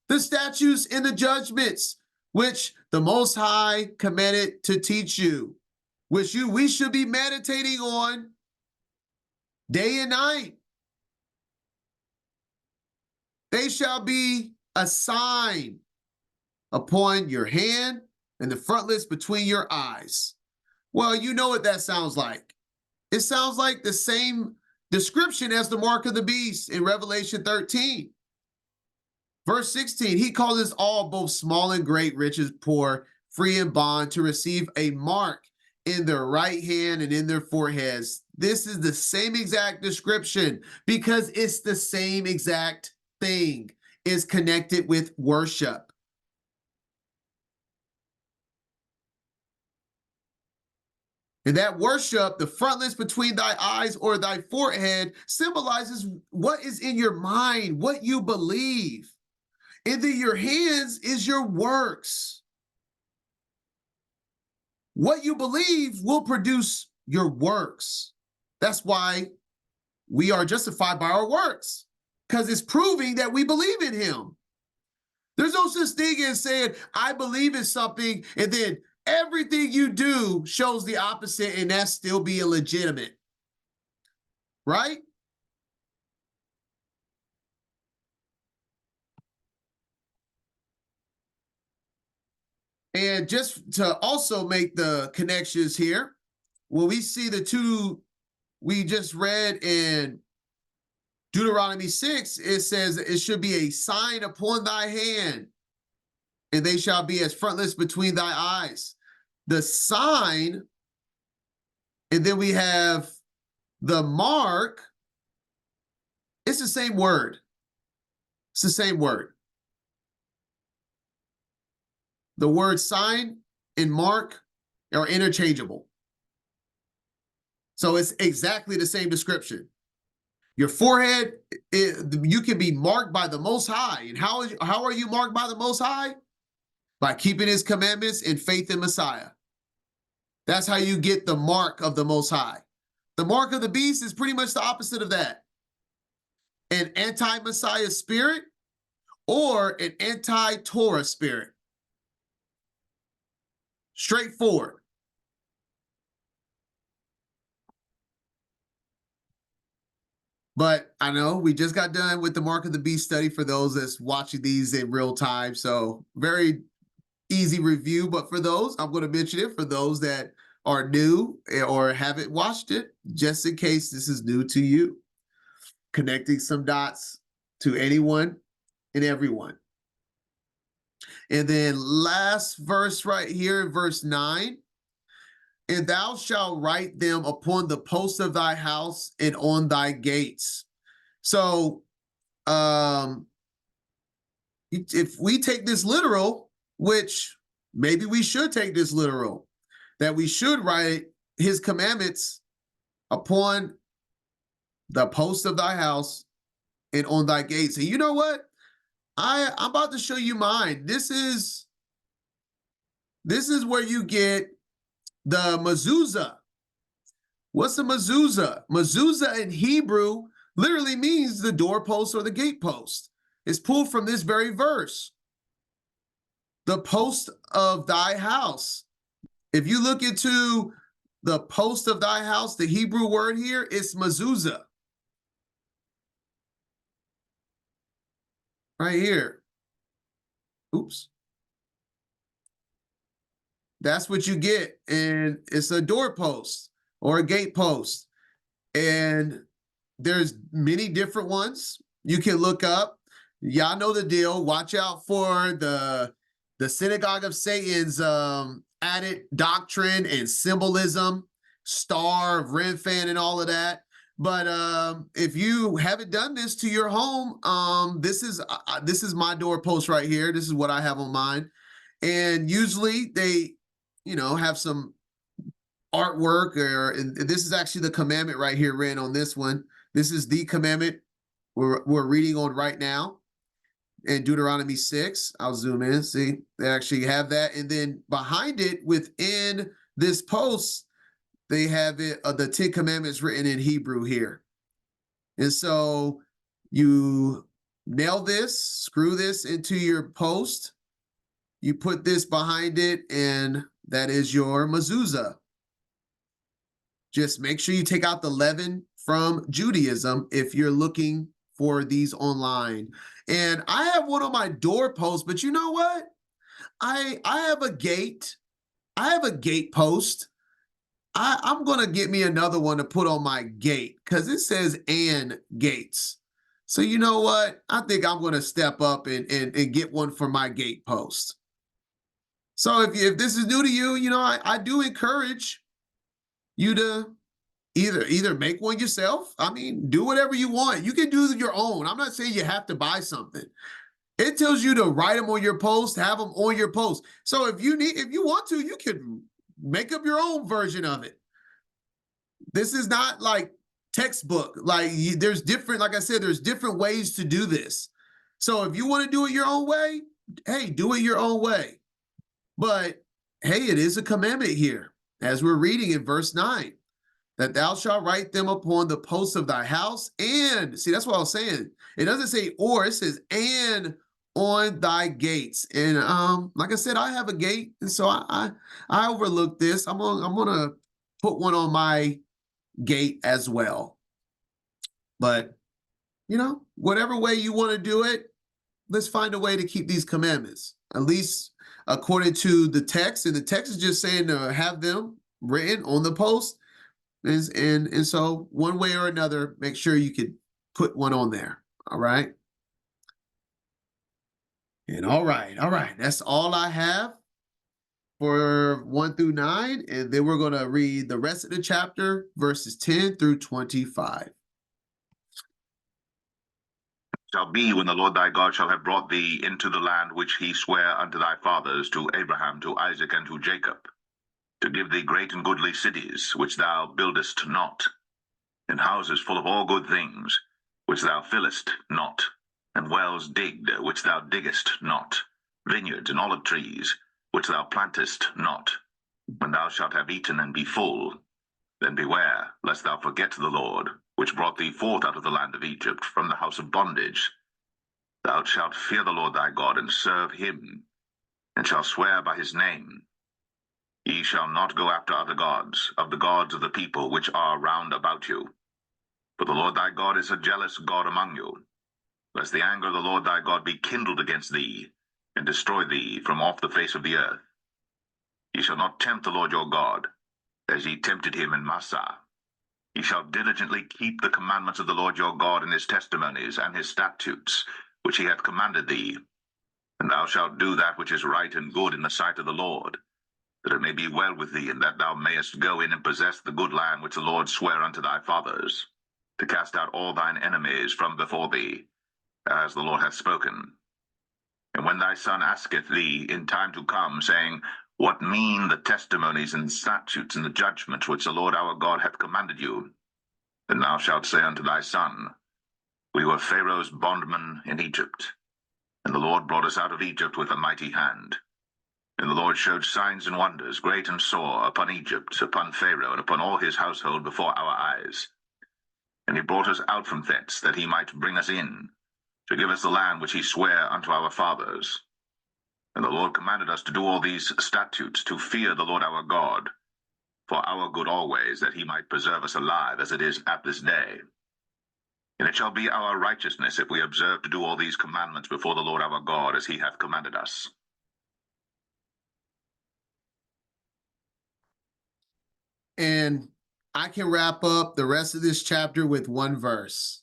A: the statutes, and the judgments, which the Most High commanded to teach you, which we should be meditating on day and night. They shall be a sign upon your hand and the frontlets between your eyes. Well, you know what that sounds like. It sounds like the same description as the mark of the beast in Revelation 13. Verse 16, he causes all, both small and great, rich and poor, free and bond, to receive a mark in their right hand and in their foreheads. This is the same exact description because it's the same exact thing, is connected with worship. And that worship, the frontlets between thy eyes or thy forehead, symbolizes what is in your mind, what you believe. And then your hands is your works. What you believe will produce your works. That's why we are justified by our works, because it's proving that we believe in him. There's no such thing as saying, I believe in something, and then everything you do shows the opposite, and that still be illegitimate. Right? And just to also make the connections here, when we see the two we just read in Deuteronomy 6, it says it should be a sign upon thy hand and they shall be as frontlets between thy eyes. The sign, and then we have the mark. It's the same word. It's the same word. The word sign and mark are interchangeable. So it's exactly the same description. Your forehead, you can be marked by the Most High. And how are you marked by the Most High? By keeping his commandments and faith in Messiah. That's how you get the mark of the Most High. The mark of the beast is pretty much the opposite of that. An anti-Messiah spirit or an anti-Torah spirit. Straightforward. But I know we just got done with the Mark of the Beast study for those that's watching these in real time. So very easy review. But for those, I'm going to mention it for those that are new or haven't watched it, just in case this is new to you. Connecting some dots to anyone and everyone. And then last verse right here, verse 9. And thou shalt write them upon the posts of thy house and on thy gates. So if we take this literal, which maybe we should take this literal, that we should write his commandments upon the posts of thy house and on thy gates. And you know what? I'm about to show you mine. This is where you get the mezuzah. What's a mezuzah? Mezuzah in Hebrew literally means the doorpost or the gatepost. It's pulled from this very verse. The post of thy house. If you look into the post of thy house, the Hebrew word here, it's mezuzah. Right here. Oops. That's what you get. And it's a doorpost or a gatepost. And there's many different ones you can look up. Y'all know the deal. Watch out for the synagogue of Satan's added doctrine and symbolism, star of Remphan and all of that. But if you haven't done this to your home, this is my doorpost right here. This is what I have on mine. And usually they, have some artwork, and this is actually the commandment right here written on this one. This is the commandment we're reading on right now in Deuteronomy 6. I'll zoom in. See, they actually have that. And then behind it, within this post, they have it, the 10 Commandments written in Hebrew here. And so you nail this, screw this into your post. You put this behind it, and that is your mezuzah. Just make sure you take out the leaven from Judaism if you're looking for these online. And I have one on my doorpost, but you know what? I have a gate. I have a gate post. I'm going to get me another one to put on my gate because it says "and gates." So you know what? I think I'm going to step up and get one for my gate post. So if this is new to you, I do encourage you to either make one yourself. I mean, do whatever you want. You can do your own. I'm not saying you have to buy something. It tells you to write them on your post, have them on your post. So if you want to, you can make up your own version of it. This is not like textbook. Like there's different, like I said, there's different ways to do this. So if you want to do it your own way, hey, do it your own way. But hey, it is a commandment here, as we're reading in verse 9, that thou shalt write them upon the posts of thy house. And see, that's what I was saying. It doesn't say or, it says and on thy gates. And like I said, I have a gate, and so I overlooked this. I'm gonna put one on my gate as well. But whatever way you want to do it, let's find a way to keep these commandments, at least according to the text. And the text is just saying to have them written on the post. And so one way or another, make sure you could put one on there. All right. And all right, that's all I have for 1 through 9, and then we're going to read the rest of the chapter, verses 10 through 25.
B: Shall be when the Lord thy God shall have brought thee into the land which he sware unto thy fathers, to Abraham, to Isaac, and to Jacob, to give thee great and goodly cities, which thou buildest not, and houses full of all good things, which thou fillest not, and wells digged, which thou diggest not, vineyards and olive trees, which thou plantest not. When thou shalt have eaten and be full, then beware, lest thou forget the Lord, which brought thee forth out of the land of Egypt, from the house of bondage. Thou shalt fear the Lord thy God, and serve him, and shalt swear by his name. Ye shall not go after other gods, of the gods of the people which are round about you. For the Lord thy God is a jealous God among you, lest the anger of the Lord thy God be kindled against thee, and destroy thee from off the face of the earth. Ye shall not tempt the Lord your God, as ye tempted him in Massah. Ye shall diligently keep the commandments of the Lord your God, and his testimonies, and his statutes, which he hath commanded thee. And thou shalt do that which is right and good in the sight of the Lord, that it may be well with thee, and that thou mayest go in and possess the good land which the Lord sware unto thy fathers, to cast out all thine enemies from before thee, as the Lord hath spoken. And when thy son asketh thee in time to come, saying, What mean the testimonies and statutes and the judgments which the Lord our God hath commanded you? Then thou shalt say unto thy son, We were Pharaoh's bondmen in Egypt, and the Lord brought us out of Egypt with a mighty hand. And the Lord showed signs and wonders, great and sore, upon Egypt, upon Pharaoh, and upon all his household before our eyes. And he brought us out from thence, that he might bring us in, to give us the land which he sware unto our fathers. And the Lord commanded us to do all these statutes, to fear the Lord our God, for our good always, that he might preserve us alive, as it is at this day. And it shall be our righteousness, if we observe to do all these commandments before the Lord our God, as he hath commanded us.
A: And I can wrap up the rest of this chapter with one verse.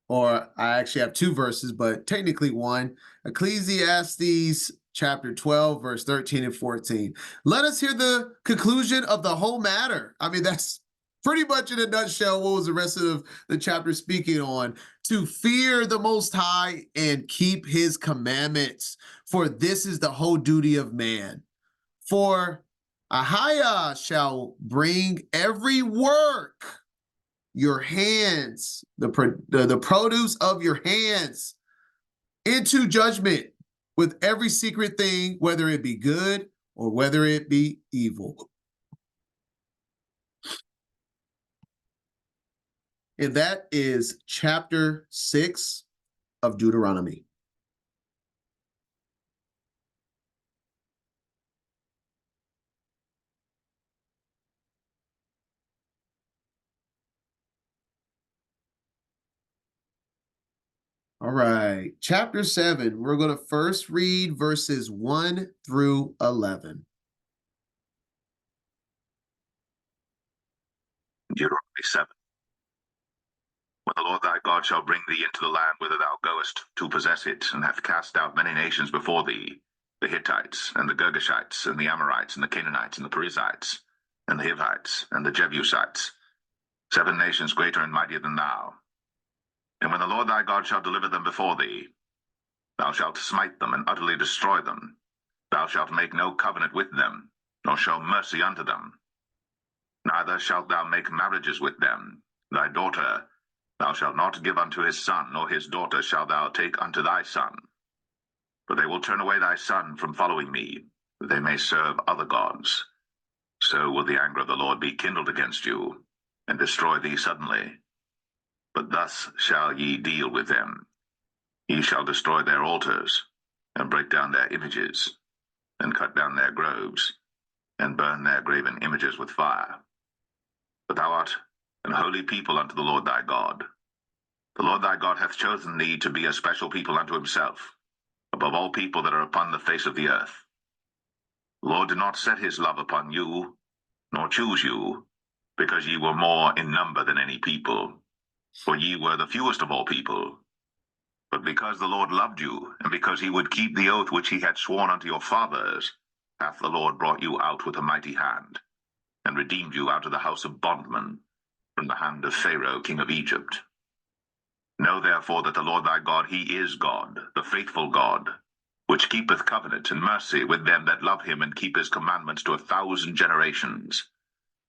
A: Or I actually have two verses, but technically one. Ecclesiastes chapter 12, verse 13 and 14. Let us hear the conclusion of the whole matter. I mean, that's pretty much in a nutshell what was the rest of the chapter speaking on. To fear the Most High and keep his commandments, for this is the whole duty of man. For Ahia shall bring every work your hands, the produce of your hands, into judgment with every secret thing, whether it be good or whether it be evil. And that is chapter 6 of Deuteronomy. All right, chapter 7, we're going to first read verses 1 through 11.
B: Deuteronomy 7. When the Lord thy God shall bring thee into the land whither thou goest to possess it, and hath cast out many nations before thee, the Hittites, and the Girgashites, and the Amorites, and the Canaanites, and the Perizzites, and the Hivites, and the Jebusites, 7 nations greater and mightier than thou. And when the Lord thy God shall deliver them before thee, thou shalt smite them and utterly destroy them. Thou shalt make no covenant with them, nor show mercy unto them. Neither shalt thou make marriages with them. Thy daughter thou shalt not give unto his son, nor his daughter shalt thou take unto thy son. For they will turn away thy son from following me, that they may serve other gods. So will the anger of the Lord be kindled against you, and destroy thee suddenly. But thus shall ye deal with them. Ye shall destroy their altars, and break down their images, and cut down their groves, and burn their graven images with fire. But thou art an holy people unto the Lord thy God. The Lord thy God hath chosen thee to be a special people unto himself, above all people that are upon the face of the earth. The Lord did not set his love upon you, nor choose you, because ye were more in number than any people, for ye were the fewest of all people. But because the Lord loved you, and because he would keep the oath which he had sworn unto your fathers, hath the Lord brought you out with a mighty hand, and redeemed you out of the house of bondmen, from the hand of Pharaoh king of Egypt. Know therefore that the Lord thy God, he is God, the faithful God, which keepeth covenant and mercy with them that love him and keep his commandments to 1,000 generations,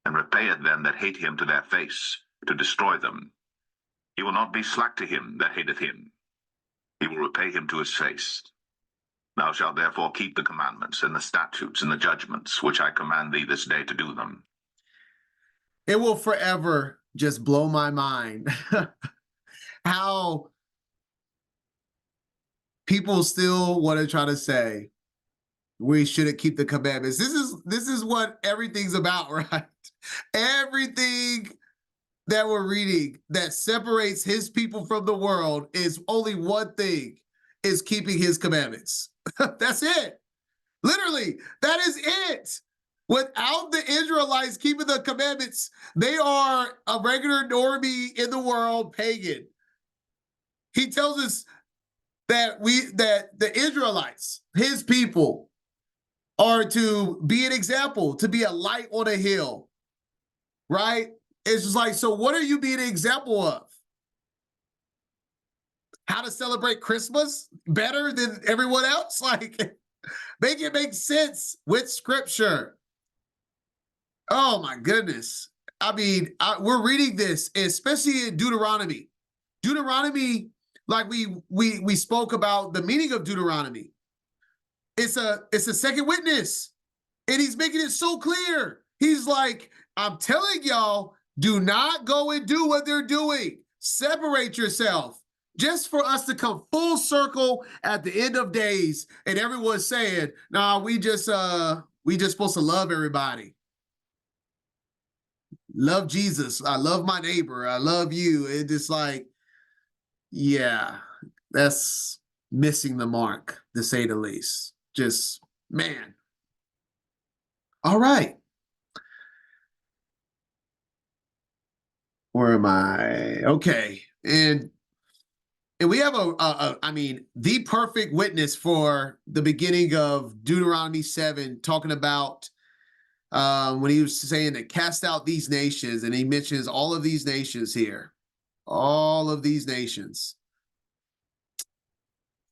B: and repayeth them that hate him to their face, to destroy them. He will not be slack to him that hateth him. He will repay him to his face. Thou shalt therefore keep the commandments and the statutes and the judgments which I command thee this day to do them.
A: It will forever just blow my mind how people still want to try to say we shouldn't keep the commandments. This is what everything's about, right? Everything that we're reading that separates his people from the world is only one thing, is keeping his commandments. That's it. Literally, that is it. Without the Israelites keeping the commandments, they are a regular normie in the world, pagan. He tells us that the Israelites, his people, are to be an example, to be a light on a hill, right? It's just like, so what are you being an example of? How to celebrate Christmas better than everyone else? Like, make it make sense with scripture. Oh my goodness. I mean, we're reading this, especially in Deuteronomy. Deuteronomy, like we spoke about the meaning of Deuteronomy. It's a second witness, and he's making it so clear. He's like, I'm telling y'all, do not go and do what they're doing. Separate yourself. Just for us to come full circle at the end of days, and everyone's saying, "Nah, we just supposed to love everybody, love Jesus. I love my neighbor. I love you." It's just like, yeah, that's missing the mark, to say the least. Just, man. All right. Where am I? Okay. And we have I mean, the perfect witness for the beginning of Deuteronomy 7, talking about when he was saying to cast out these nations, and he mentions all of these nations here, all of these nations,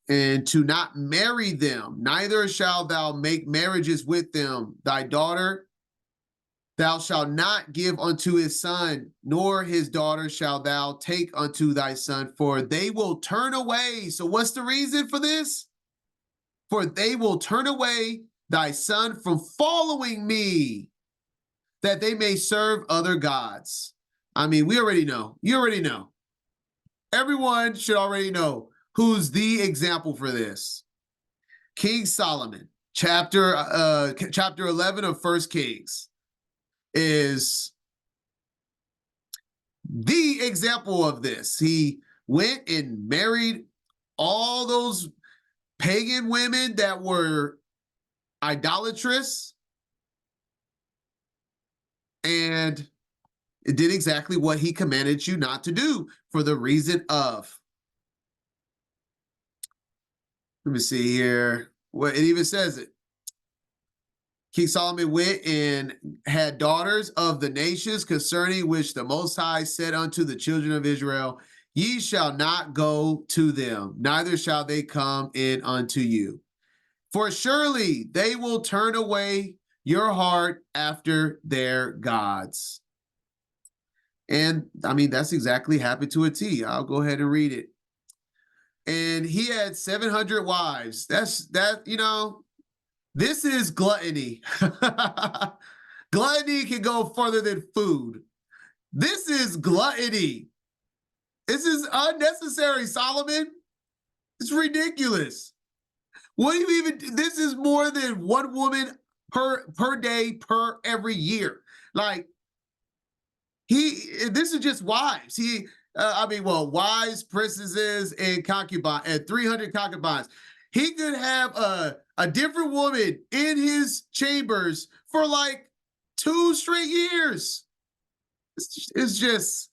A: and to not marry them, neither shalt thou make marriages with them. Thy daughter thou shalt not give unto his son, nor his daughter shalt thou take unto thy son, for they will turn away. So what's the reason for this? For they will turn away thy son from following me, that they may serve other gods. I mean, we already know. You already know. Everyone should already know who's the example for this. King Solomon, chapter 11 of First Kings, is the example of this. He went and married all those pagan women that were idolatrous, and it did exactly what he commanded you not to do, for the reason of, let me see here. Well, it even says it. King Solomon went and had daughters of the nations, concerning which the Most High said unto the children of Israel, ye shall not go to them, neither shall they come in unto you. For surely they will turn away your heart after their gods. And I mean, that's exactly happened to a T. I'll go ahead and read it. And he had 700 wives. This is gluttony. Gluttony can go further than food. This is gluttony. This is unnecessary, Solomon. It's ridiculous. What do you even, this is more than one woman per day, per every year. Like, this is just wives. Wives, princesses, and concubines, and 300 concubines. He could have a different woman in his chambers for like 2 straight years. It's just,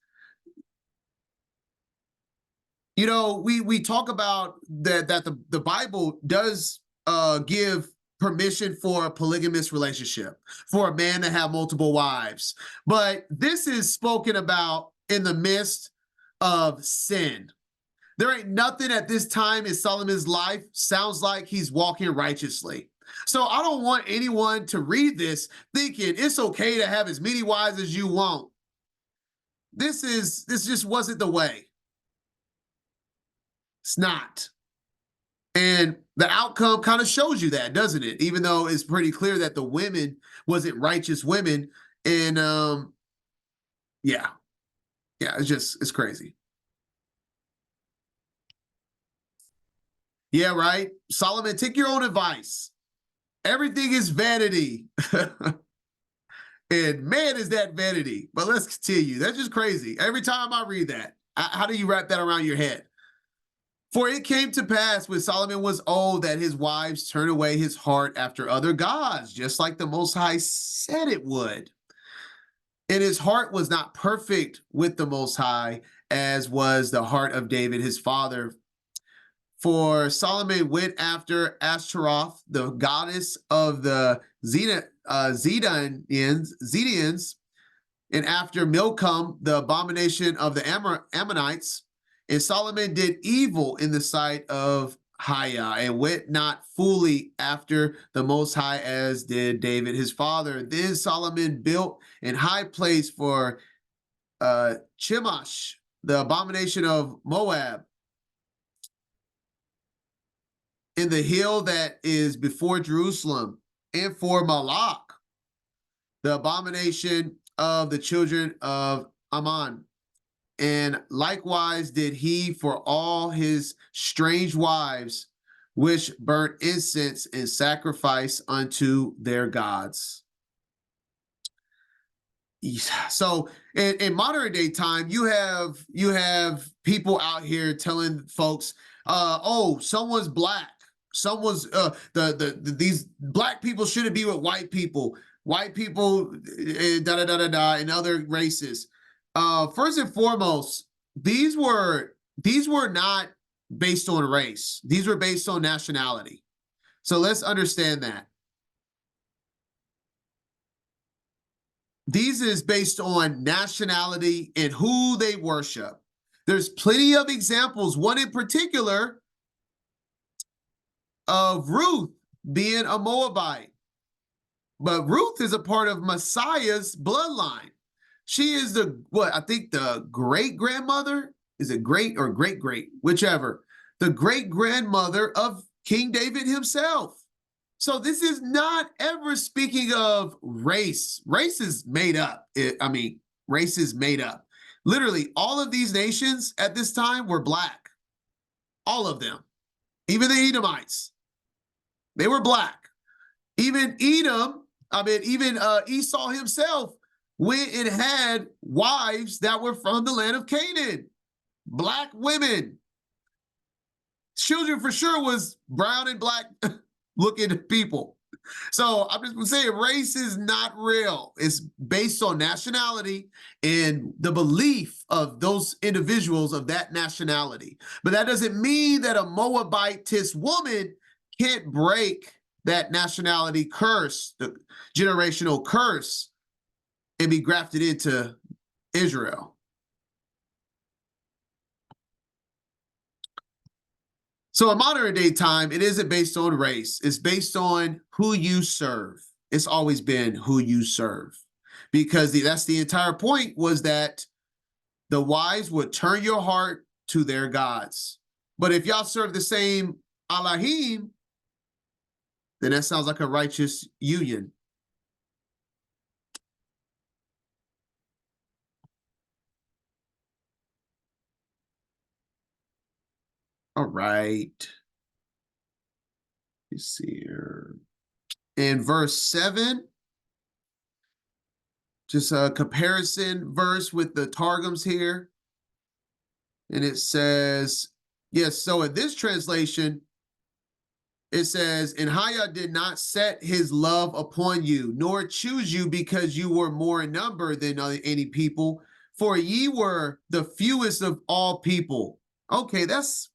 A: You know, we talk about that the Bible does give permission for a polygamous relationship, for a man to have multiple wives. But this is spoken about in the midst of sin. There ain't nothing at this time in Solomon's life sounds like he's walking righteously. So I don't want anyone to read this thinking it's okay to have as many wives as you want. This just wasn't the way. It's not. And the outcome kind of shows you that, doesn't it? Even though it's pretty clear that the women wasn't righteous women. And yeah, it's crazy. Yeah, right. Solomon, take your own advice. Everything is vanity. And man, is that vanity. But let's continue. That's just crazy. Every time I read that, how do you wrap that around your head? For it came to pass when Solomon was old that his wives turned away his heart after other gods, just like the Most High said it would. And his heart was not perfect with the Most High, as was the heart of David his father. For Solomon went after Ashtaroth, the goddess of the Zidonians, and after Milcom, the abomination of the Ammonites. And Solomon did evil in the sight of Hiah, and went not fully after the Most High as did David his father. Then Solomon built an high place for Chemosh, the abomination of Moab, in the hill that is before Jerusalem, and for Malach, the abomination of the children of Ammon. And likewise did he for all his strange wives, which burnt incense and sacrifice unto their gods. So in modern day time, you have people out here telling folks, oh, someone's black. Someone's these black people shouldn't be with white people. White people, da da da da da, and other races. First and foremost, these were not based on race. These were based on nationality. So let's understand that. These is based on nationality and who they worship. There's plenty of examples, one in particular of Ruth being a Moabite. But Ruth is a part of Messiah's bloodline. She is the great grandmother, is it great or great, whichever, the great grandmother of King David himself. So this is not ever speaking of race. Race is made up. Race is made up. Literally, all of these nations at this time were black. All of them. Even the Edomites. They were black. Even Esau himself went and had wives that were from the land of Canaan. Black women. Children for sure was brown and black looking people. So I'm just saying race is not real. It's based on nationality and the belief of those individuals of that nationality. But that doesn't mean that a Moabitess woman can't break that nationality curse, the generational curse, and be grafted into Israel. So in modern day time, it isn't based on race. It's based on who you serve. It's always been who you serve. Because that's the entire point, was that the wives would turn your heart to their gods. But if y'all serve the same Elohim, then that sounds like a righteous union. All right. Let's see here. In verse 7, just a comparison verse with the Targums here. And it says, yes, so in this translation, it says, and Hiah did not set his love upon you, nor choose you because you were more in number than any people, for ye were the fewest of all people. Okay, that's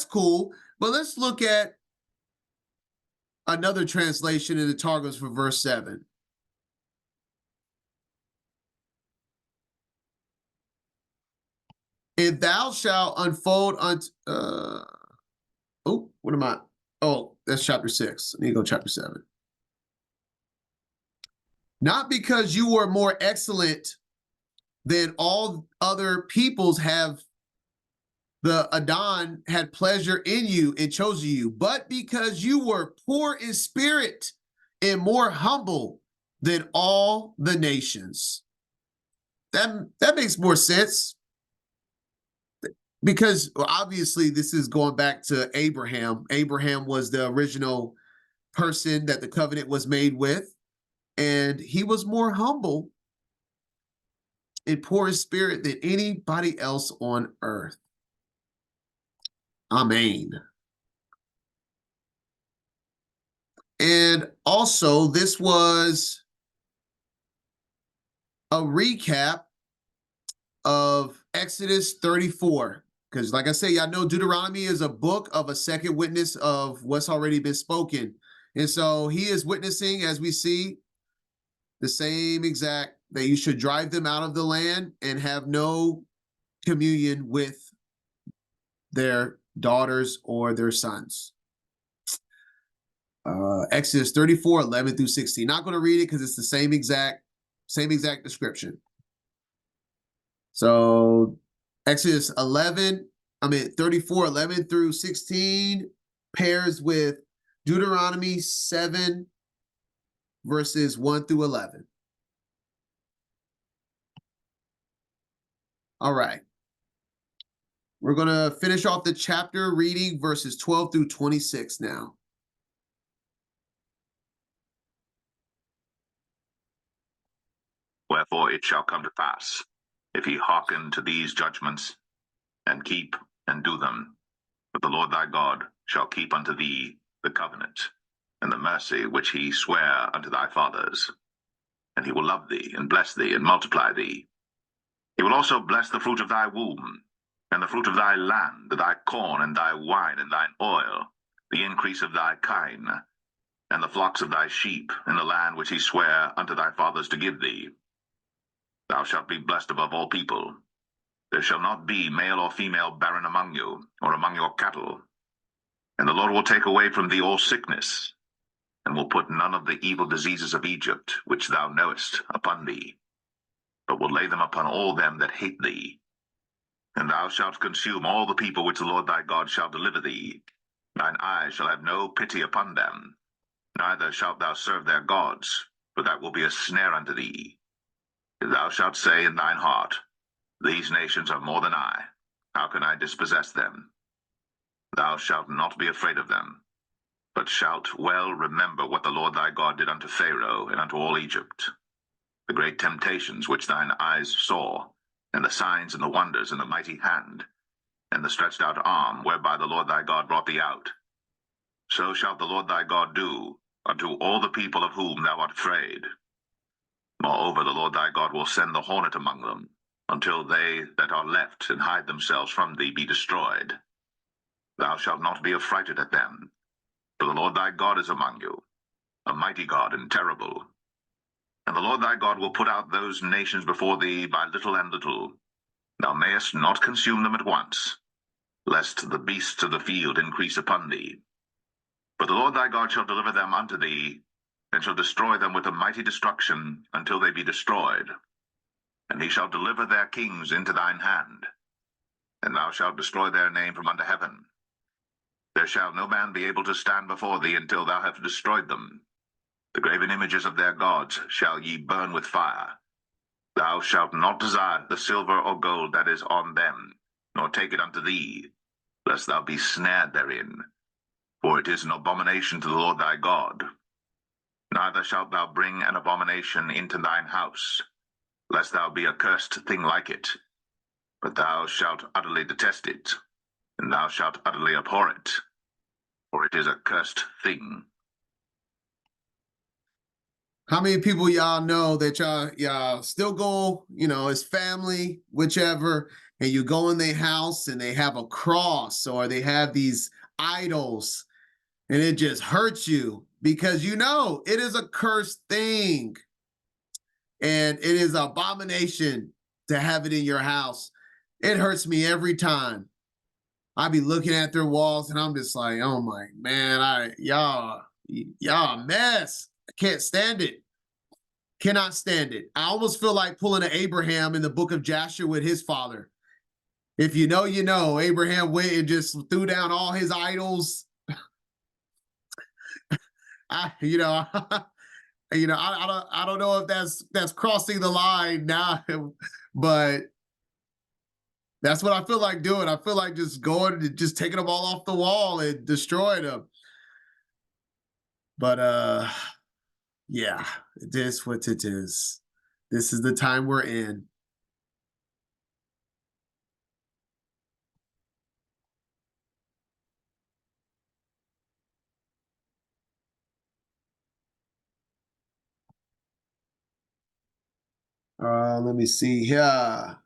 A: cool. But let's look at another translation in the Targums for verse 7. And thou shalt unfold unto what am I? Oh, that's chapter 6. Let me go chapter 7. Not because you were more excellent than all other peoples have the Adon had pleasure in you and chose you, but because you were poor in spirit and more humble than all the nations. That makes more sense because obviously this is going back to Abraham. Abraham was the original person that the covenant was made with, and he was more humble and poor in spirit than anybody else on earth. Amen. And also, this was a recap of Exodus 34. Because, like I say, y'all know Deuteronomy is a book of a second witness of what's already been spoken. And so he is witnessing, as we see, the same exact that you should drive them out of the land and have no communion with their daughters or their sons. Exodus 34, 11 through 16. Not going to read it because it's the same exact description. So Exodus 34, 11 through 16 pairs with Deuteronomy 7, verses 1 through 11. All right. We're going to finish off the chapter reading verses 12 through 26 now.
B: Wherefore it shall come to pass, if he hearken to these judgments, and keep and do them, that the Lord thy God shall keep unto thee the covenant, and the mercy which he sware unto thy fathers. And he will love thee, and bless thee, and multiply thee. He will also bless the fruit of thy womb, and the fruit of thy land, thy corn, and thy wine, and thine oil, the increase of thy kine, and the flocks of thy sheep, in the land which he sware unto thy fathers to give thee. Thou shalt be blessed above all people. There shall not be male or female barren among you, or among your cattle. And the Lord will take away from thee all sickness, and will put none of the evil diseases of Egypt, which thou knowest, upon thee, but will lay them upon all them that hate thee. And thou shalt consume all the people which the Lord thy God shall deliver thee. Thine eyes shall have no pity upon them, neither shalt thou serve their gods, for that will be a snare unto thee. If thou shalt say in thine heart, these nations are more than I, how can I dispossess them? Thou shalt not be afraid of them, but shalt well remember what the Lord thy God did unto Pharaoh and unto all Egypt, the great temptations which thine eyes saw, and the signs and the wonders and the mighty hand, and the stretched out arm whereby the Lord thy God brought thee out. So shall the Lord thy God do unto all the people of whom thou art afraid. Moreover, the Lord thy God will send the hornet among them, until they that are left and hide themselves from thee be destroyed. Thou shalt not be affrighted at them, for the Lord thy God is among you, a mighty God and terrible. And the Lord thy God will put out those nations before thee by little and little. Thou mayest not consume them at once, lest the beasts of the field increase upon thee. But the Lord thy God shall deliver them unto thee, and shall destroy them with a mighty destruction until they be destroyed. And he shall deliver their kings into thine hand, and thou shalt destroy their name from under heaven. There shall no man be able to stand before thee until thou have destroyed them. The graven images of their gods shall ye burn with fire. Thou shalt not desire the silver or gold that is on them, nor take it unto thee, lest thou be snared therein. For it is an abomination to the Lord thy God. Neither shalt thou bring an abomination into thine house, lest thou be a cursed thing like it. But thou shalt utterly detest it, and thou shalt utterly abhor it, for it is a cursed thing.
A: How many people y'all know that y'all still go, as family, whichever, and you go in their house and they have a cross or they have these idols and it just hurts you because it is a cursed thing and it is an abomination to have it in your house. It hurts me every time. I be looking at their walls and I'm just like, oh my man, y'all a mess. I can't stand it. Cannot stand it. I almost feel like pulling an Abraham in the book of Joshua with his father. If you know, you know. Abraham went and just threw down all his idols. I, you know, I don't know if that's crossing the line now, but that's what I feel like doing. I feel like just going and just taking them all off the wall and destroying them. But yeah, it is what it is. This is the time we're in. Let me see here.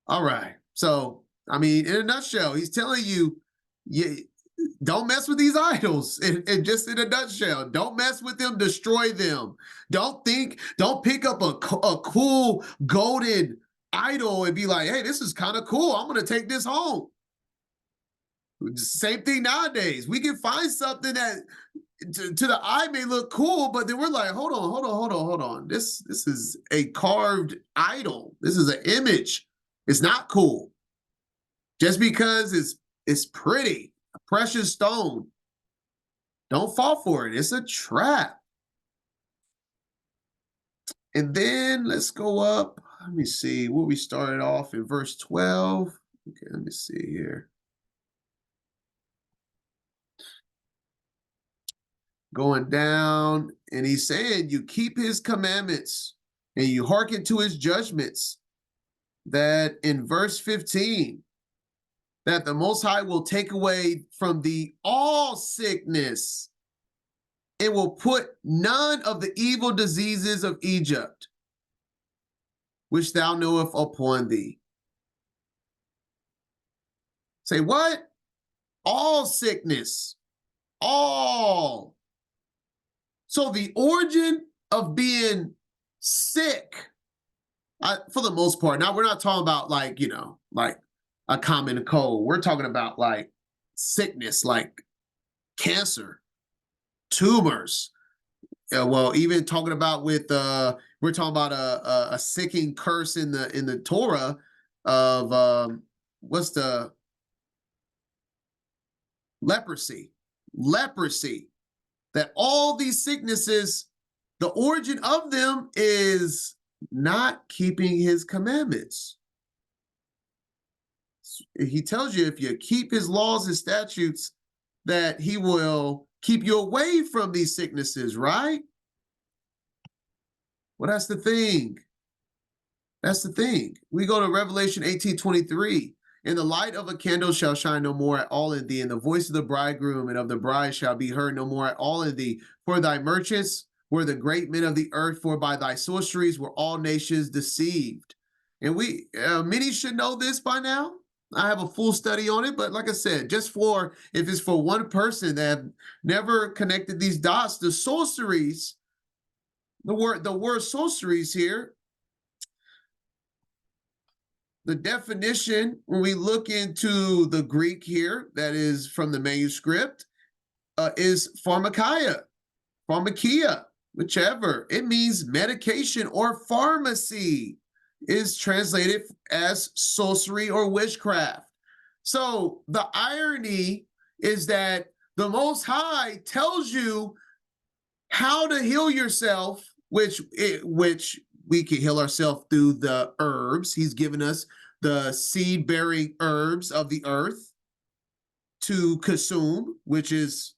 A: All right. So, I mean, in a nutshell, he's telling you, you don't mess with these idols. And just in a nutshell, don't mess with them, destroy them. Don't pick up a cool golden idol and be like, hey, this is kind of cool. I'm going to take this home. Same thing nowadays. We can find something that to the eye may look cool, but then we're like, hold on. This is a carved idol. This is an image. It's not cool. Just because it's pretty, a precious stone. Don't fall for it. It's a trap. And then let's go up. Let me see where we started off in verse 12. Okay, let me see here. Going down, and he's saying, you keep his commandments and you hearken to his judgments. That in verse 15, that the Most High will take away from thee all sickness. It will put none of the evil diseases of Egypt, which thou knowest upon thee. Say what? All sickness. All. So the origin of being sick, for the most part, now we're not talking about like a common cold. We're talking about like sickness, like cancer, tumors. Well, even talking about we're talking about a sicking curse in the Torah of what's the leprosy, that all these sicknesses, the origin of them is not keeping his commandments. He tells you if you keep his laws and statutes, that he will keep you away from these sicknesses, right? Well, that's the thing. That's the thing. We go to Revelation 18:23. And the light of a candle shall shine no more at all in thee, and the voice of the bridegroom and of the bride shall be heard no more at all in thee. For thy merchants were the great men of the earth, for by thy sorceries were all nations deceived. And we many should know this by now. I have a full study on it, but like I said, just for if it's for one person that have never connected these dots, the sorceries, the word sorceries here, the definition, when we look into the Greek here, that is from the manuscript, is pharmakia, whichever. It means medication or pharmacy, is translated as sorcery or witchcraft. So the irony is that the Most High tells you how to heal yourself, which we can heal ourselves through the herbs. He's given us the seed-bearing herbs of the earth to consume, which is,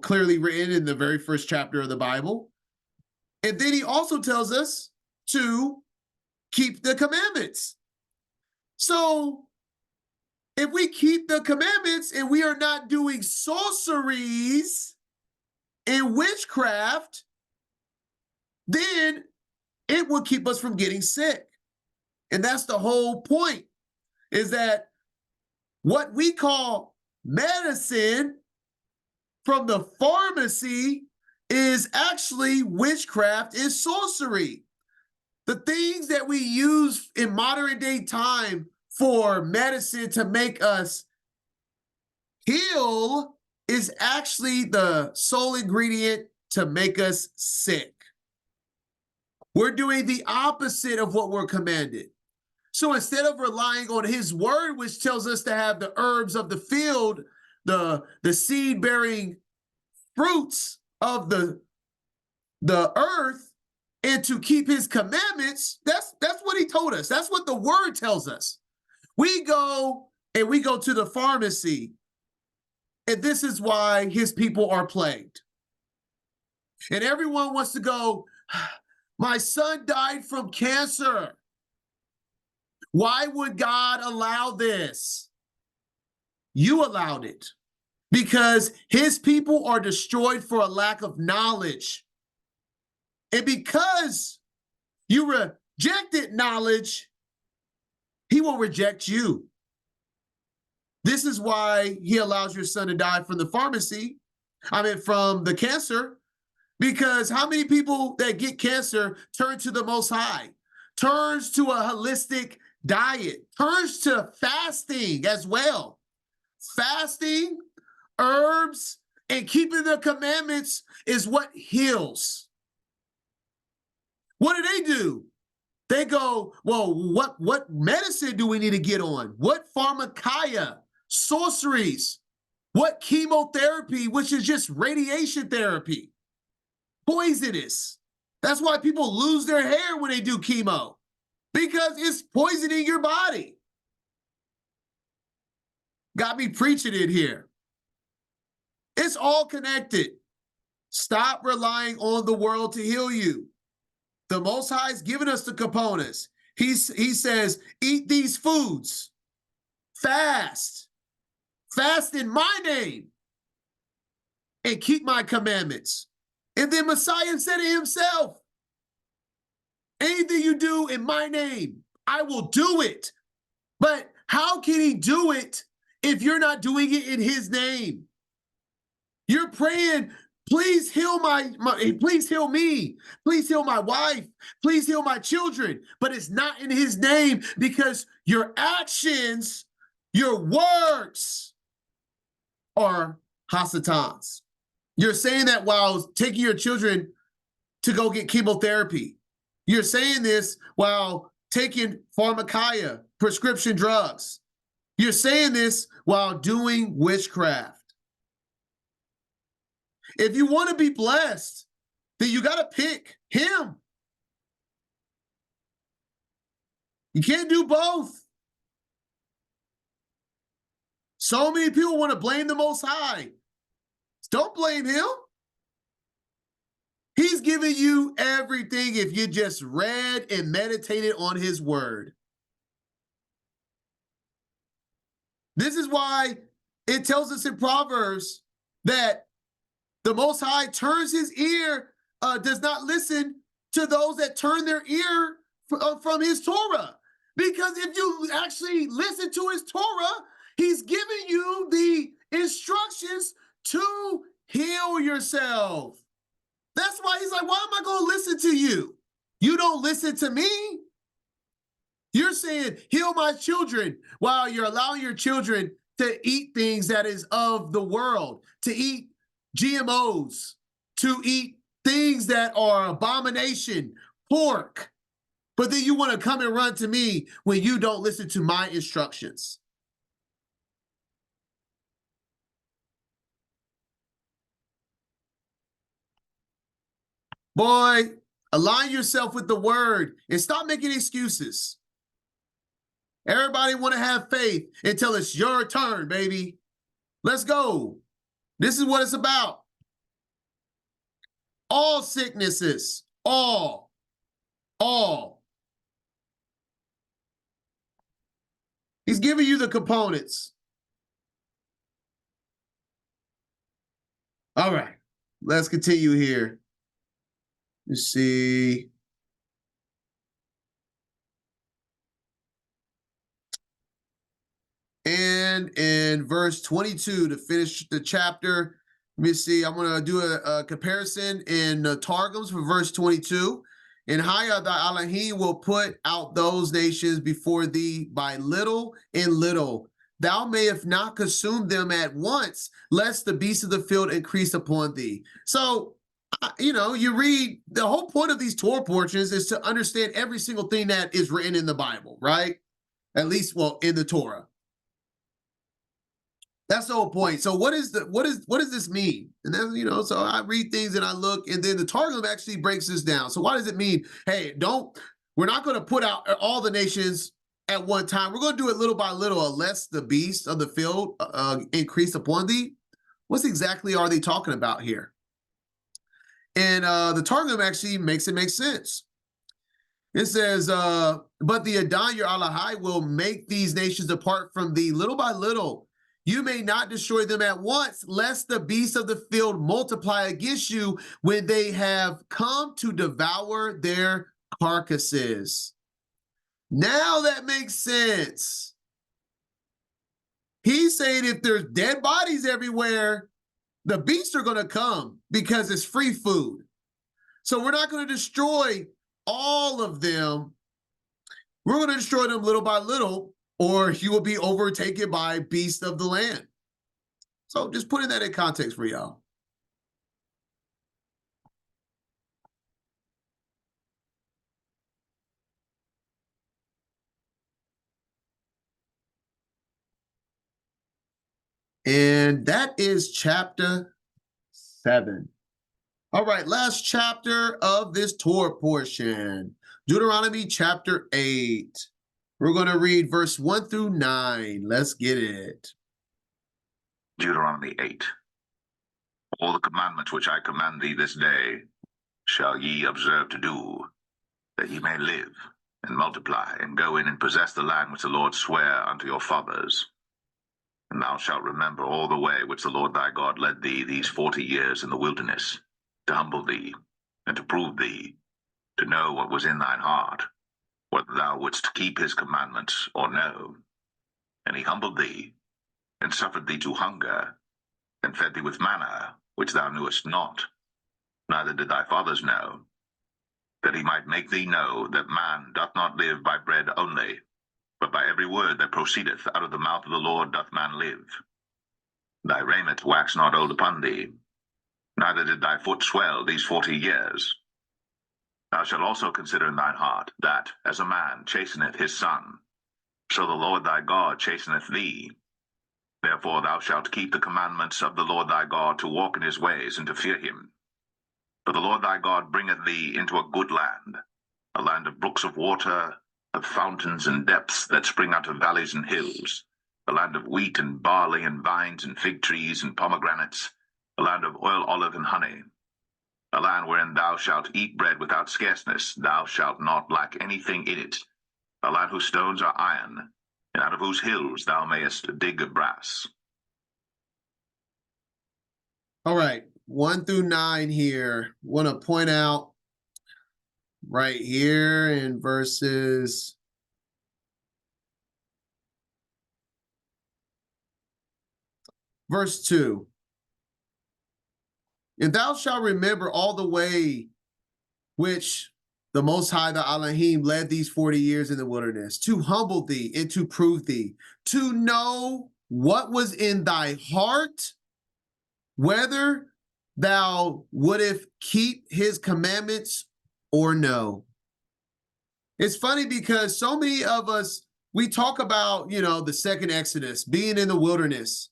A: clearly written in the very first chapter of the Bible. And then he also tells us to keep the commandments. So if we keep the commandments and we are not doing sorceries in witchcraft, then it will keep us from getting sick. And that's the whole point, is that what we call medicine from the pharmacy is actually witchcraft and sorcery. The things that we use in modern day time for medicine to make us heal is actually the sole ingredient to make us sick. We're doing the opposite of what we're commanded. So instead of relying on his word, which tells us to have the herbs of the field, the seed-bearing fruits of the earth, and to keep his commandments, that's what he told us. That's what the word tells us. We go to the pharmacy, and this is why his people are plagued. And everyone wants to go, my son died from cancer. Why would God allow this? You allowed it because his people are destroyed for a lack of knowledge. And because you rejected knowledge, he will reject you. This is why he allows your son to die from the from the cancer, because how many people that get cancer turn to the Most High, turns to a holistic diet, turns to fasting as well. Fasting, herbs, and keeping the commandments is what heals. What do? They go, well, what medicine do we need to get on? What pharmakia, sorceries, what chemotherapy, which is just radiation therapy, poisonous. That's why people lose their hair when they do chemo, because it's poisoning your body. Got me preaching it here. It's all connected. Stop relying on the world to heal you. The Most High has given us the components. He says, eat these foods, fast in my name, and keep my commandments. And then Messiah said it himself, anything you do in my name, I will do it. But how can he do it if you're not doing it in his name? You're praying, please heal please heal me. Please heal my wife. Please heal my children. But it's not in his name because your actions, your words are hasatans. You're saying that while taking your children to go get chemotherapy. You're saying this while taking pharmakia, prescription drugs. You're saying this while doing witchcraft. If you want to be blessed, then you got to pick him. You can't do both. So many people want to blame the Most High. Don't blame him. He's giving you everything if you just read and meditated on his word. This is why it tells us in Proverbs that the Most High turns his ear, does not listen to those that turn their ear from his Torah. Because if you actually listen to his Torah, he's giving you the instructions to heal yourself. That's why he's like, why am I going to listen to you? You don't listen to me. You're saying, heal my children, while you're allowing your children to eat things that is of the world, to eat GMOs, to eat things that are abomination, pork. But then you want to come and run to me when you don't listen to my instructions. Boy, align yourself with the word and stop making excuses. Everybody want to have faith until it's your turn, baby. Let's go. This is what it's about. All sicknesses, all. He's giving you the components. All right. let's continue here. Let's see. And in verse 22, to finish the chapter, let me see. I'm going to do a comparison in Targums for verse 22. And Haya thy Elohim will put out those nations before thee by little and little. Thou mayest not consume them at once, lest the beasts of the field increase upon thee. So, you read, the whole point of these Torah portions is to understand every single thing that is written in the Bible, right? At least, well, in the Torah. That's the whole point. So what does this mean? And then, so I read things and I look, and then the Targum actually breaks this down. So why does it mean, hey, we're not going to put out all the nations at one time. We're going to do it little by little, unless the beasts of the field increase upon thee. What exactly are they talking about here? And the Targum actually makes it make sense. It says, but the Adon your Alahai will make these nations depart from thee little by little. You may not destroy them at once, lest the beasts of the field multiply against you when they have come to devour their carcasses. Now that makes sense. He's saying if there's dead bodies everywhere, the beasts are going to come because it's free food. So we're not going to destroy all of them. We're going to destroy them little by little, or you will be overtaken by beasts of the land. So just putting that in context for y'all. And that is chapter 7. All right, last chapter of this Torah portion, Deuteronomy chapter 8. We're going to read verse 1 through 9. Let's get it.
B: Deuteronomy 8. All the commandments which I command thee this day shall ye observe to do, that ye may live and multiply, and go in and possess the land which the Lord sware unto your fathers. And thou shalt remember all the way which the Lord thy God led thee these 40 years in the wilderness, to humble thee, and to prove thee, to know what was in thine heart, whether thou wouldst keep his commandments or no. And he humbled thee, and suffered thee to hunger, and fed thee with manna, which thou knewest not, neither did thy fathers know, that he might make thee know that man doth not live by bread only, but by every word that proceedeth out of the mouth of the Lord doth man live. Thy raiment wax not old upon thee, neither did thy foot swell these 40 years. Thou shalt also consider in thine heart that, as a man chasteneth his son, so the Lord thy God chasteneth thee. Therefore thou shalt keep the commandments of the Lord thy God, to walk in his ways, and to fear him. For the Lord thy God bringeth thee into a good land, a land of brooks of water, of fountains and depths that spring out of valleys and hills, a land of wheat and barley and vines and fig trees and pomegranates, a land of oil, olive, and honey, a land wherein thou shalt eat bread without scarceness, thou shalt not lack anything in it, a land whose stones are iron, and out of whose hills thou mayest dig brass.
A: All right, 1 through 9 here. Want to point out right here in verses verse 2. And thou shalt remember all the way which the Most High, the Elohim, led these 40 years in the wilderness, to humble thee and to prove thee, to know what was in thy heart, whether thou wouldest keep his commandments or no. It's funny because so many of us, we talk about, the second Exodus, being in the wilderness,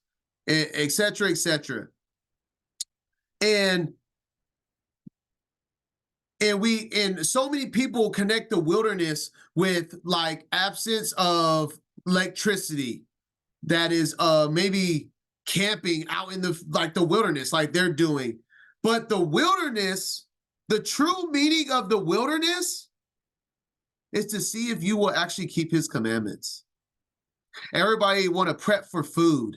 A: et cetera, et cetera. And so many people connect the wilderness with like absence of electricity, that is maybe camping out in the wilderness like they're doing. But the wilderness, the true meaning of the wilderness is to see if you will actually keep his commandments. Everybody want to prep for food.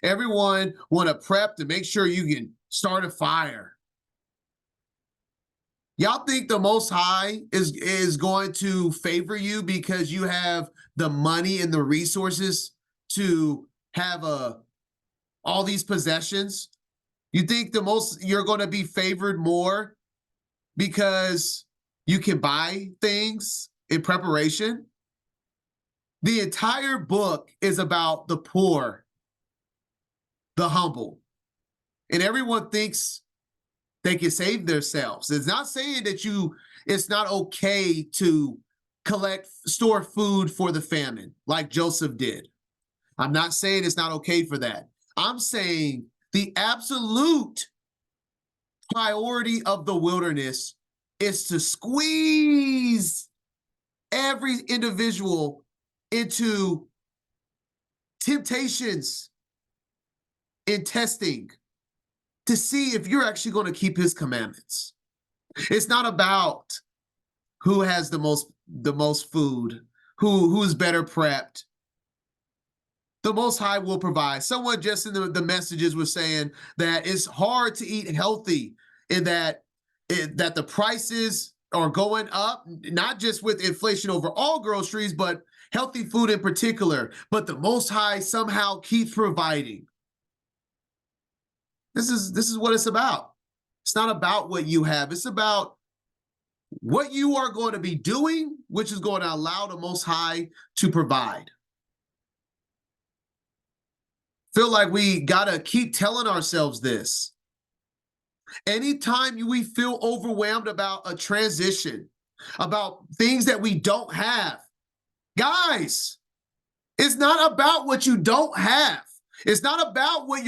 A: Everyone want to prep to make sure you can start a fire. Y'all think the Most High is going to favor you because you have the money and the resources to have all these possessions? You think you're going to be favored more because you can buy things in preparation? The entire book is about the poor, the humble, and everyone thinks they can save themselves. It's not saying that it's not okay to store food for the famine like Joseph did. I'm not saying it's not okay for that. I'm saying the absolute priority of the wilderness is to squeeze every individual into temptations and testing to see if you're actually going to keep his commandments. It's not about who has the most food, who's better prepped. The Most High will provide. Someone just in the messages was saying that it's hard to eat healthy, and that the prices are going up, not just with inflation over all groceries, but healthy food in particular. But the Most High somehow keeps providing. This is what it's about. It's not about what you have. It's about what you are going to be doing, which is going to allow the Most High to provide. Feel like we got to keep telling ourselves this. Anytime we feel overwhelmed about a transition, about things that we don't have, guys, it's not about what you don't have. It's not about what's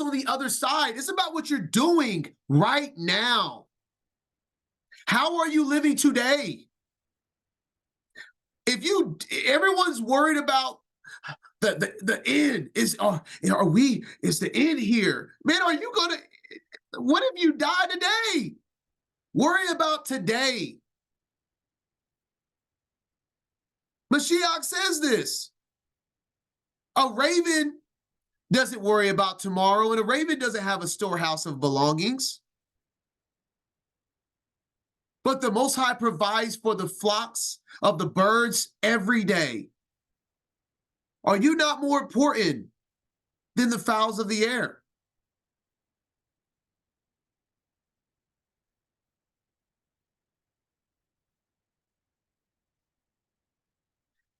A: on the other side. It's about what you're doing right now. How are you living today? Everyone's worried about the end is the end here? Man, what if you die today? Worry about today. Mashiach says this. A raven doesn't worry about tomorrow, and a raven doesn't have a storehouse of belongings. But the Most High provides for the flocks of the birds every day. Are you not more important than the fowls of the air?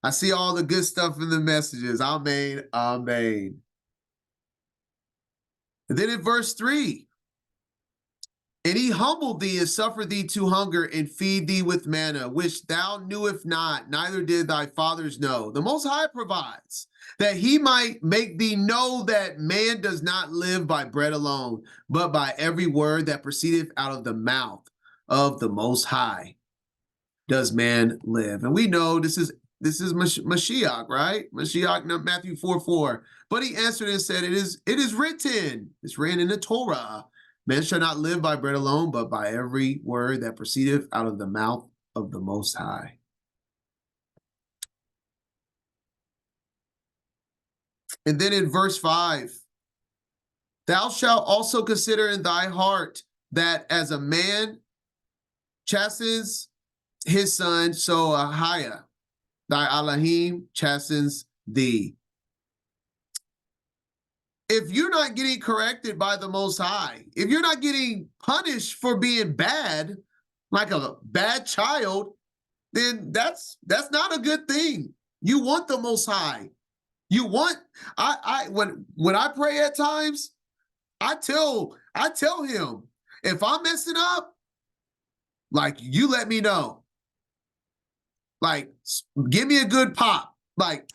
A: I see all the good stuff in the messages. Amen. Amen. And then in verse 3, and he humbled thee and suffered thee to hunger and feed thee with manna, which thou knewest not, neither did thy fathers know. The Most High provides that he might make thee know that man does not live by bread alone, but by every word that proceedeth out of the mouth of the Most High does man live. And we know this is Mashiach, right? Mashiach, Matthew 4:4. But he answered and said, it is written. It's written in the Torah. Man shall not live by bread alone, but by every word that proceedeth out of the mouth of the Most High. And then in verse 5, thou shalt also consider in thy heart that as a man chastens his son, so Ahiah, thy Elohim, chastens thee. If you're not getting corrected by the Most High, if you're not getting punished for being bad, like a bad child, then that's not a good thing. You want the Most High. You want, when I pray at times, I tell him, if I'm messing up, like, you let me know. Like, give me a good pop. Like,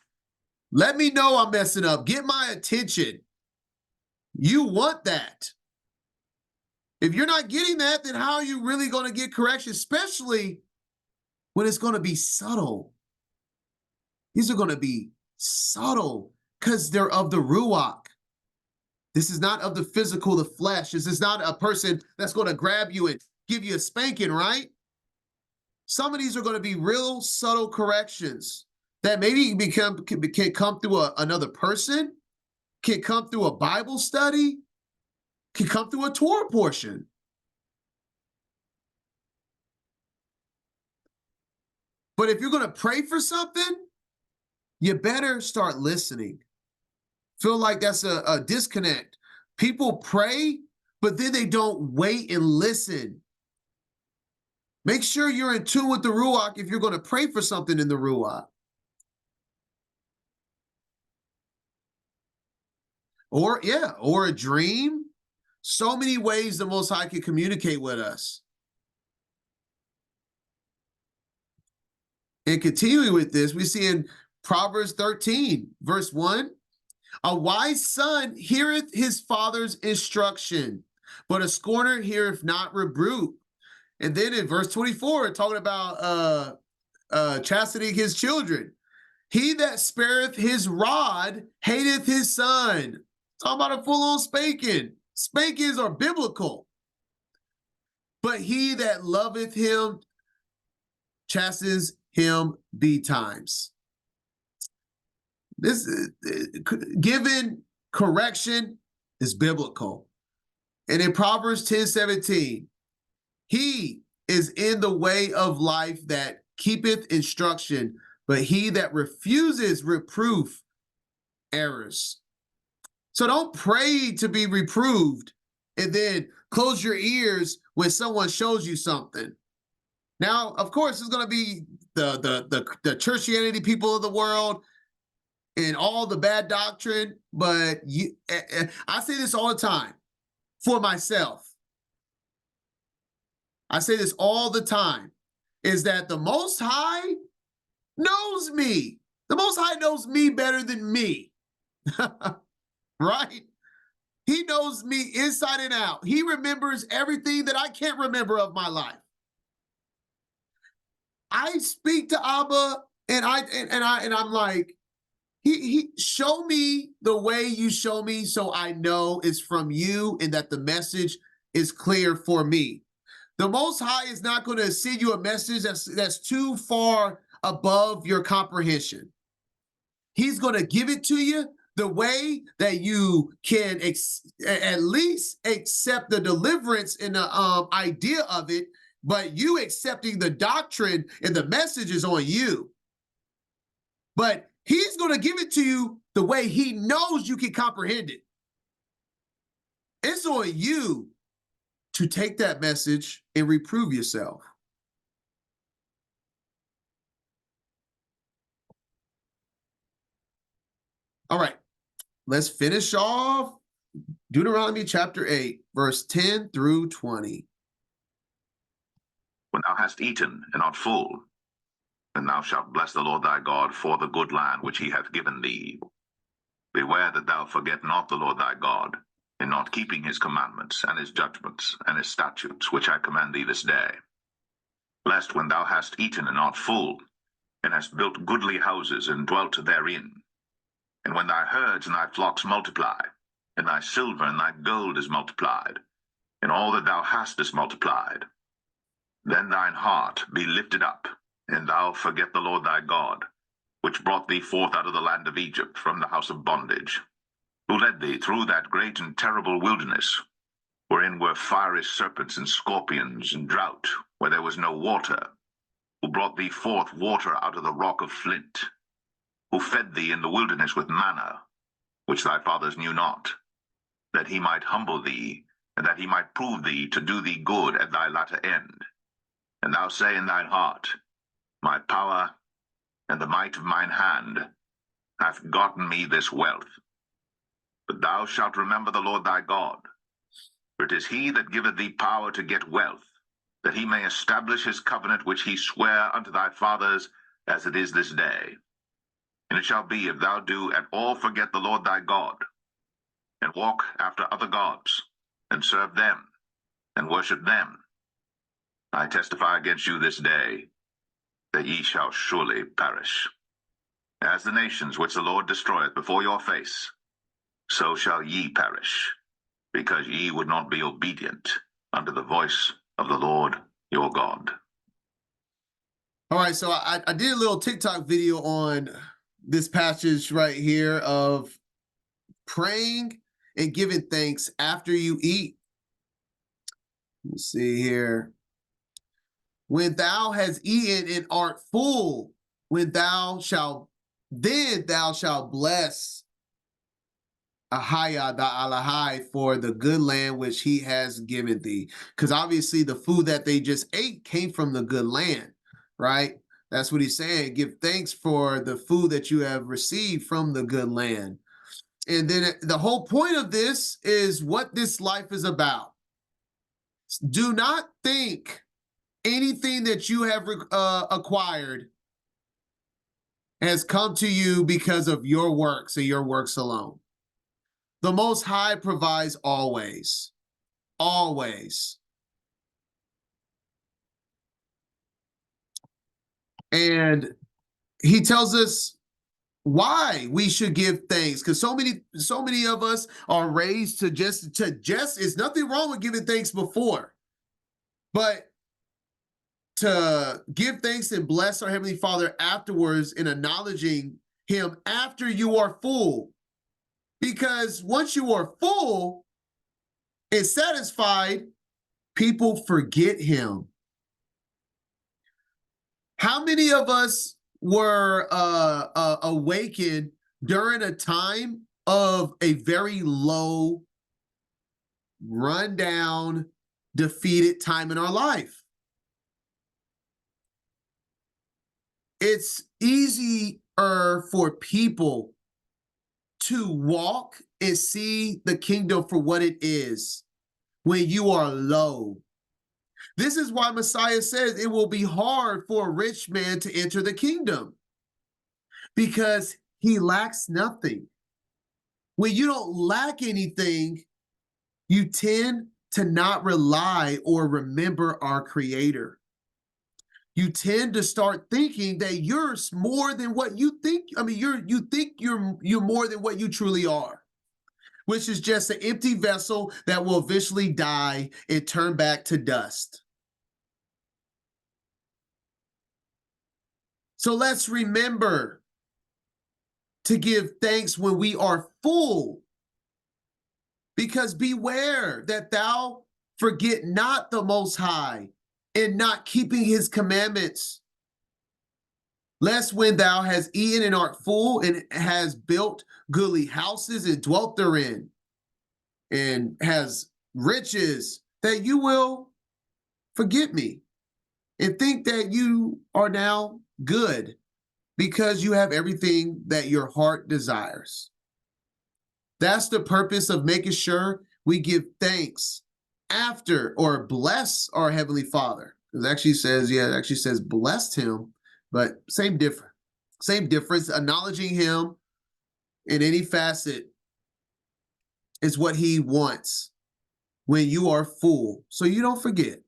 A: let me know I'm messing up. Get my attention. You want that. If you're not getting that, then how are you really going to get correction, especially when it's going to be subtle? These are going to be subtle because they're of the Ruach. This is not of the physical, the flesh. This is not a person that's going to grab you and give you a spanking, right? Some of these are going to be real subtle corrections that maybe can come through another person, can come through a Bible study, can come through a Torah portion. But if you're going to pray for something, you better start listening. Feel like that's a disconnect. People pray, but then they don't wait and listen. Make sure you're in tune with the Ruach if you're going to pray for something in the Ruach. Or a dream. So many ways the Most High can communicate with us. And continuing with this, we see in Proverbs 13, verse 1, a wise son heareth his father's instruction, but a scorner heareth not rebuke. And then in verse 24, talking about chastening his children. He that spareth his rod hateth his son. Talking about a full-on spanking. Spankings are biblical. But he that loveth him chastens him betimes. This given correction is biblical. And in Proverbs 10:17, he is in the way of life that keepeth instruction, but he that refuses reproof errors. So don't pray to be reproved and then close your ears when someone shows you something. Now, of course, it's going to be the churchianity people of the world and all the bad doctrine, but I say this all the time for myself. I say this all the time, is that the Most High knows me. The Most High knows me better than me, right? He knows me inside and out. He remembers everything that I can't remember of my life. I speak to Abba and I'm like, he show me the way you show me so I know it's from you and that the message is clear for me. The Most High is not going to send you a message that's too far above your comprehension. He's going to give it to you the way that you can at least accept the deliverance and the idea of it, but you accepting the doctrine and the message is on you. But he's going to give it to you the way he knows you can comprehend it. It's on you to take that message and reprove yourself. All right, let's finish off Deuteronomy chapter 8, verse 10 through 20.
B: When thou hast eaten and art full, then thou shalt bless the Lord thy God for the good land which he hath given thee. Beware that thou forget not the Lord thy God, in not keeping his commandments and his judgments and his statutes which I command thee this day. Lest when thou hast eaten and art full, and hast built goodly houses and dwelt therein, and when thy herds and thy flocks multiply, and thy silver and thy gold is multiplied, and all that thou hast is multiplied, then thine heart be lifted up, and thou forget the Lord thy God, which brought thee forth out of the land of Egypt from the house of bondage, who led thee through that great and terrible wilderness, wherein were fiery serpents and scorpions and drought, where there was no water, who brought thee forth water out of the rock of flint, who fed thee in the wilderness with manna, which thy fathers knew not, that he might humble thee, and that he might prove thee to do thee good at thy latter end. And thou say in thine heart, my power and the might of mine hand hath gotten me this wealth. But thou shalt remember the Lord thy God, for it is he that giveth thee power to get wealth, that he may establish his covenant which he sware unto thy fathers, as it is this day. And it shall be, if thou do at all forget the Lord thy God, and walk after other gods, and serve them, and worship them, I testify against you this day, that ye shall surely perish. As the nations which the Lord destroyeth before your face, so shall ye perish, because ye would not be obedient unto the voice of the Lord your God.
A: All right, so I did a little TikTok video on this passage right here of praying and giving thanks after you eat. Let's see here. When thou hast eaten and art full, when then thou shalt bless Ahaya da Alahai for the good land which he has given thee. Because obviously the food that they just ate came from the good land, right? That's what he's saying. Give thanks for the food that you have received from the good land. And then the whole point of this is what this life is about. Do not think anything that you have acquired has come to you because of your works and your works alone. The Most High provides always, always. And he tells us why we should give thanks, because so many of us are raised to just it's nothing wrong with giving thanks before, but to give thanks and bless our Heavenly Father afterwards in acknowledging him after you are full. Because once you are full and satisfied, people forget him. How many of us were awakened during a time of a very low, rundown, defeated time in our life? It's easier for people to walk and see the kingdom for what it is when you are low. This is why Messiah says it will be hard for a rich man to enter the kingdom, because he lacks nothing. When you don't lack anything, you tend to not rely or remember our Creator. You tend to start thinking that you're more than what you think. I mean, you think you're more than what you truly are, which is just an empty vessel that will eventually die and turn back to dust. So let's remember to give thanks when we are full, because beware that thou forget not the Most High in not keeping his commandments, lest when thou hast eaten and art full and has built goodly houses and dwelt therein and has riches, that you will forget me and think that you are now good because you have everything that your heart desires. That's the purpose of making sure we give thanks after or bless our Heavenly Father. It actually says blessed him, but same difference. Acknowledging him in any facet is what he wants when you are full, so you don't forget.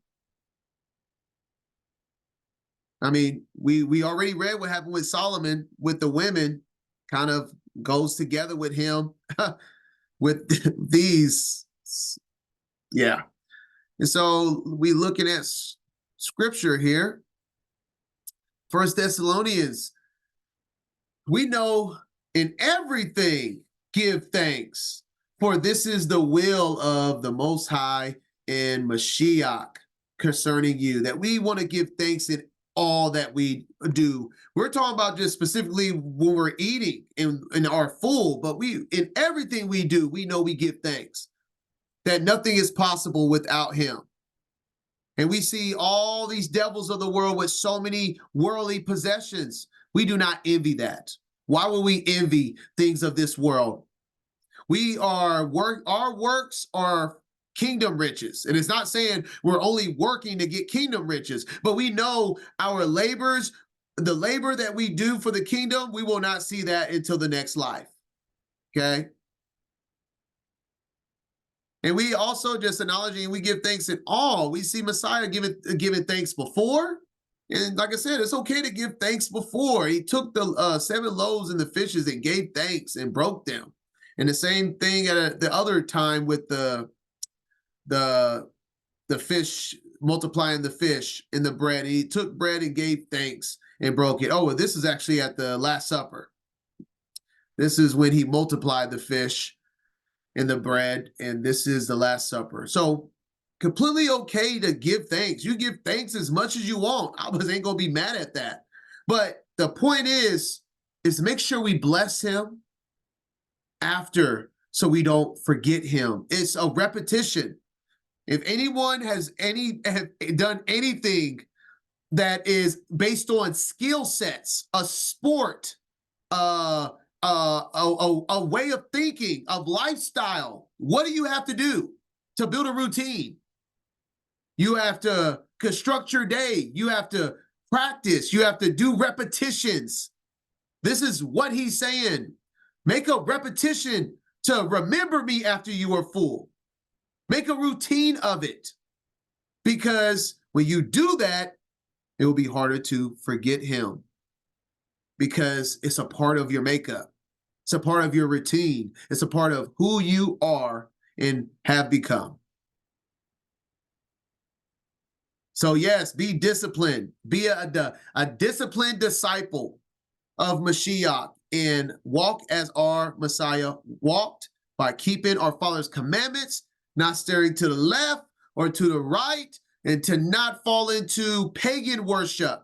A: I mean, we already read what happened with Solomon with the women, kind of goes together with him with these. Yeah. And so we looking at scripture here. First Thessalonians, we know in everything give thanks, for this is the will of the Most High in Mashiach concerning you, that we want to give thanks in all that we do. We're talking about just specifically when we're eating and are full, but we in everything we do, we know we give thanks, that nothing is possible without him. And we see all these devils of the world with so many worldly possessions. We do not envy that. Why would we envy things of this world? Our works are kingdom riches. And it's not saying we're only working to get kingdom riches, but we know our labors, the labor that we do for the kingdom, we will not see that until the next life. Okay. And we also just acknowledging we give thanks in all. We see Messiah giving thanks before. And like I said, it's okay to give thanks before. He took the 7 loaves and the fishes and gave thanks and broke them. And the same thing at the other time with the fish, multiplying the fish and the bread. He took bread and gave thanks and broke it. Oh, well, this is actually at the Last Supper. This is when he multiplied the fish and the bread, and this is the Last Supper. So completely okay to give thanks. You give thanks as much as you want. I ain't gonna be mad at that. But the point is make sure we bless him after so we don't forget him. It's a repetition. If anyone has done anything that is based on skill sets, a sport, a way of thinking, of lifestyle, what do you have to do to build a routine? You have to construct your day. You have to practice. You have to do repetitions. This is what he's saying. Make a repetition to remember me after you are full. Make a routine of it. Because when you do that, it will be harder to forget him. Because it's a part of your makeup. It's a part of your routine. It's a part of who you are and have become. So yes, be disciplined. Be a disciplined disciple of Mashiach and walk as our Messiah walked, by keeping our Father's commandments, not staring to the left or to the right, and to not fall into pagan worship.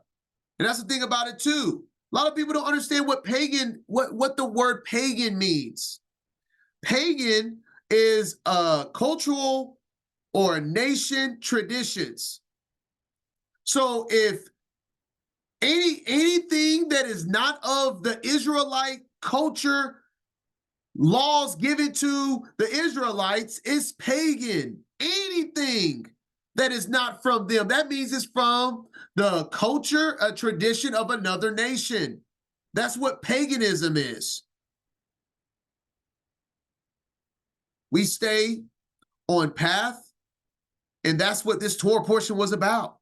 A: And that's the thing about it too. A lot of people don't understand what the word pagan means. Pagan is a cultural or nation traditions. So if anything that is not of the Israelite culture, laws given to the Israelites, is pagan. Anything that is not from them, that means it's from the culture, a tradition of another nation. That's what paganism is. We stay on path, and that's what this Torah portion was about.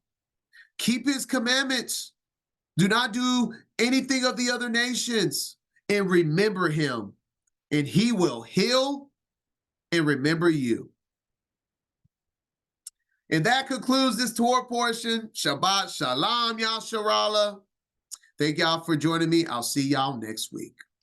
A: Keep his commandments. Do not do anything of the other nations, and remember him, and he will heal and remember you. And that concludes this Torah portion. Shabbat Shalom, Yasharallah. Thank y'all for joining me. I'll see y'all next week.